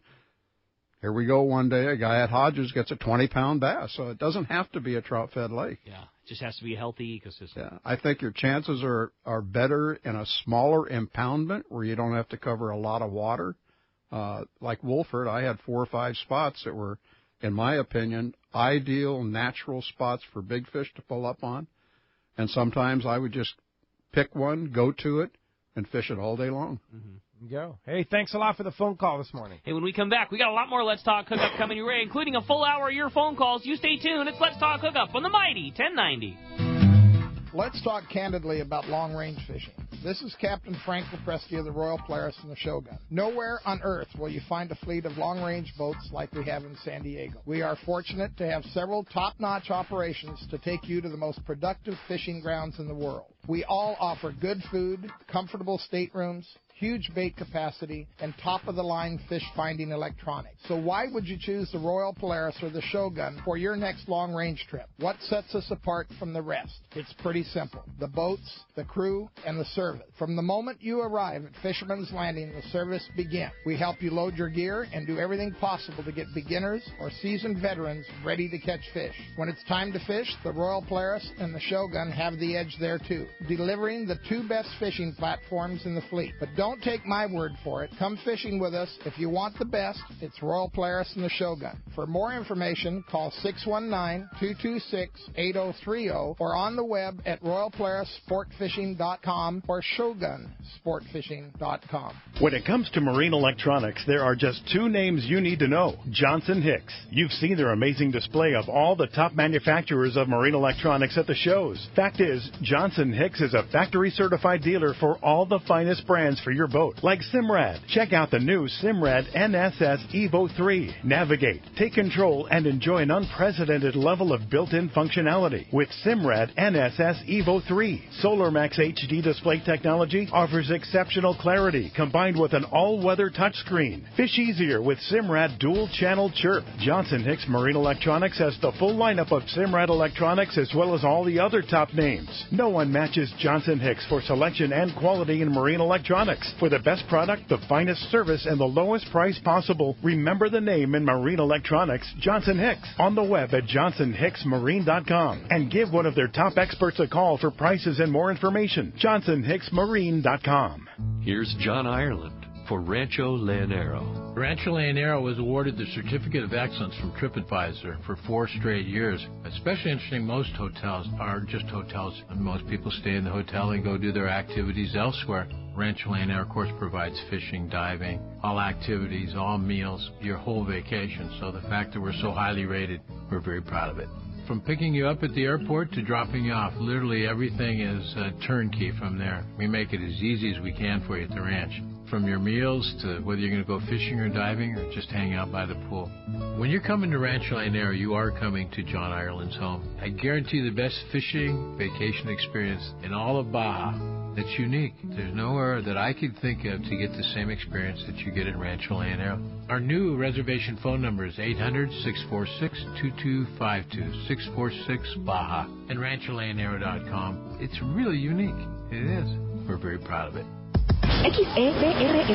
[SPEAKER 6] here we go one day, a guy at Hodges gets a 20-pound bass. So it doesn't have to be a trout-fed lake.
[SPEAKER 5] Yeah, it just has to be a healthy ecosystem.
[SPEAKER 6] Yeah, I think your chances are better in a smaller impoundment where you don't have to cover a lot of water. Like Wolford, I had 4 or 5 spots that were, in my opinion, ideal natural spots for big fish to pull up on. And sometimes I would just pick one, go to it, and fish it all day long.
[SPEAKER 2] Go. Hey, thanks a lot for the phone call this morning.
[SPEAKER 5] Hey, when we come back, we got a lot more Let's Talk Hookup coming your way, including a full hour of your phone calls. You stay tuned. It's Let's Talk Hookup on the mighty 1090.
[SPEAKER 7] Let's talk candidly about long-range fishing. This is Captain Frank Lopresti of the Royal Polaris and the Shogun. Nowhere on Earth will you find a fleet of long-range boats like we have in San Diego. We are fortunate to have several top-notch operations to take you to the most productive fishing grounds in the world. We all offer good food, comfortable staterooms, huge bait capacity, and top-of-the-line fish-finding electronics. So why would you choose the Royal Polaris or the Shogun for your next long-range trip? What sets us apart from the rest? It's pretty simple. The boats, the crew, and the service. From the moment you arrive at Fisherman's Landing, the service begins. We help you load your gear and do everything possible to get beginners or seasoned veterans ready to catch fish. When it's time to fish, the Royal Polaris and the Shogun have the edge there too, delivering the 2 best fishing platforms in the fleet. But don't take my word for it. Come fishing with us. If you want the best, it's Royal Polaris and the Shogun. For more information, call 619-226-8030 or on the web at royalpolarissportfishing.com or shogunsportfishing.com.
[SPEAKER 3] When it comes to marine electronics, there are just 2 names you need to know: Johnson Hicks. You've seen their amazing display of all the top manufacturers of marine electronics at the shows. Fact is, Johnson Hicks is a factory-certified dealer for all the finest brands for your boat, like Simrad. Check out the new Simrad NSS Evo 3. Navigate, take control, and enjoy an unprecedented level of built-in functionality with Simrad NSS Evo 3. SolarMax HD display technology offers exceptional clarity combined with an all-weather touchscreen. Fish easier with Simrad dual-channel chirp. Johnson Hicks Marine Electronics has the full lineup of Simrad electronics as well as all the other top names. No one matches Johnson Hicks for selection and quality in marine electronics. Hicks. For the best product, the finest service, and the lowest price possible, remember the name in marine electronics, Johnson Hicks. On the web at johnsonhicksmarine.com. And give one of their top experts a call for prices and more information. johnsonhicksmarine.com.
[SPEAKER 8] Here's John Ireland for Rancho Leonero.
[SPEAKER 22] Rancho Leonero was awarded the Certificate of Excellence from TripAdvisor for 4 straight years. Especially interesting, most hotels are just hotels, and most people stay in the hotel and go do their activities elsewhere. Rancho Leonero, of course, provides fishing, diving, all activities, all meals, your whole vacation. So the fact that we're so highly rated, we're very proud of it. From picking you up at the airport to dropping you off, literally everything is turnkey from there. We make it as easy as we can for you at the ranch. From your meals to whether you're going to go fishing or diving or just hang out by the pool. When you're coming to Rancho Leonero, you are coming to John Ireland's home. I guarantee the best fishing vacation experience in all of Baja. It's unique. There's nowhere that I could think of to get the same experience that you get at Rancho Leonero. Our new reservation phone number is 800-646-2252, 646-BAJA, and rancholeonero.com. It's really unique. It is. We're very proud of it.
[SPEAKER 17] XEBRS 1090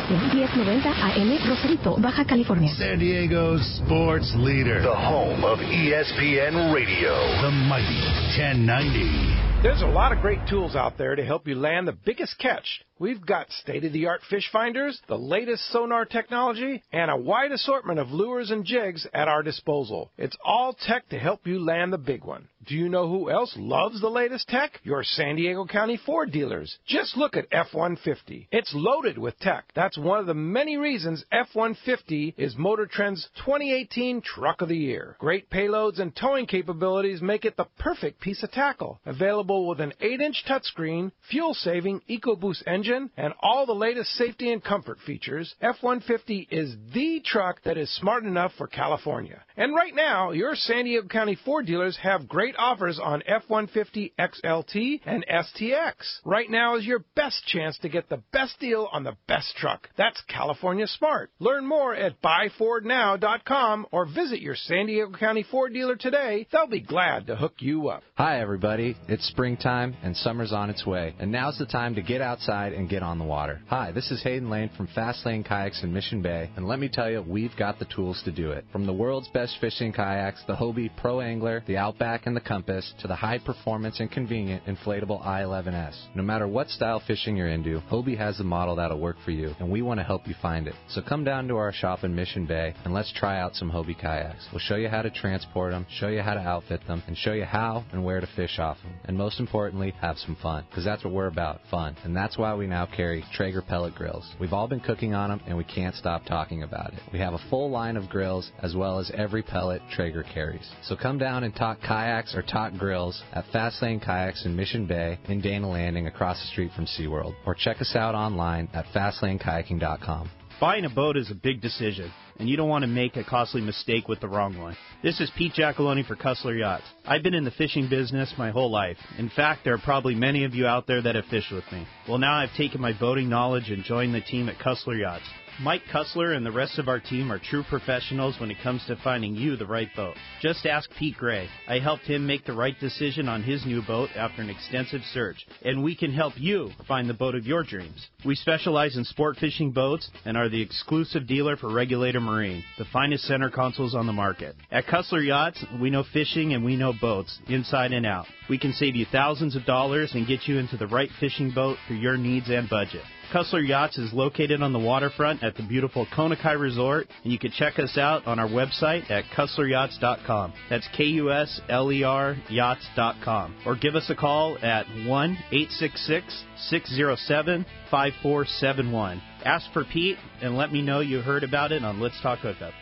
[SPEAKER 17] AM Rosarito, Baja California.
[SPEAKER 1] San Diego's sports leader. The home of ESPN Radio. The mighty 1090.
[SPEAKER 2] There's a lot of great tools out there to help you land the biggest catch. We've got state-of-the-art fish finders, the latest sonar technology, and a wide assortment of lures and jigs at our disposal. It's all tech to help you land the big one. Do you know who else loves the latest tech? Your San Diego County Ford dealers. Just look at F-150. It's loaded with tech. That's one of the many reasons F-150 is Motor Trend's 2018 Truck of the Year. Great payloads and towing capabilities make it the perfect piece of tackle. Available with an 8-inch touchscreen, fuel-saving EcoBoost engine, and all the latest safety and comfort features, F-150 is the truck that is smart enough for California. And right now, your San Diego County Ford dealers have great offers on F-150 XLT and STX. Right now is your best chance to get the best deal on the best truck. That's California smart. Learn more at buyfordnow.com or visit your San Diego County Ford dealer today. They'll be glad to hook you up.
[SPEAKER 23] Hi, everybody. It's springtime and summer's on its way. And now's the time to get outside and get on the water. Hi, this is Hayden Lane from Fast Lane Kayaks in Mission Bay. And let me tell you, we've got the tools to do it. From the world's best fishing kayaks, the Hobie Pro Angler, the Outback, and the Compass, to the high-performance and convenient inflatable I-11S. No matter what style fishing you're into, Hobie has the model that'll work for you, and we want to help you find it. So come down to our shop in Mission Bay, and let's try out some Hobie kayaks. We'll show you how to transport them, show you how to outfit them, and show you how and where to fish off them. And most importantly, have some fun, because that's what we're about, fun. And that's why we now carry Traeger pellet grills. We've all been cooking on them, and we can't stop talking about it. We have a full line of grills, as well as every pellet Traeger carries. So come down and talk kayaks or talk grills at Fast Lane Kayaks in Mission Bay in Dana Landing across the street from SeaWorld. Or check us out online at fastlanekayaking.com.
[SPEAKER 24] Buying a boat is a big decision, and you don't want to make a costly mistake with the wrong one. This is Pete Giacalone for Cussler Yachts. I've been in the fishing business my whole life. In fact, there are probably many of you out there that have fished with me. Well, now I've taken my boating knowledge and joined the team at Cussler Yachts. Mike Cussler and the rest of our team are true professionals when it comes to finding you the right boat. Just ask Pete Gray. I helped him make the right decision on his new boat after an extensive search, and we can help you find the boat of your dreams. We specialize in sport fishing boats and are the exclusive dealer for Regulator Marine, the finest center consoles on the market. At Cussler Yachts, we know fishing and we know boats, inside and out. We can save you thousands of dollars and get you into the right fishing boat for your needs and budget. Cussler Yachts is located on the waterfront at the beautiful Konakai Resort, and you can check us out on our website at CusslerYachts.com. That's KUSLER Yachts.com. Or give us a call at 1-866-607-5471. Ask for Pete and let me know you heard about it on Let's Talk Hookup.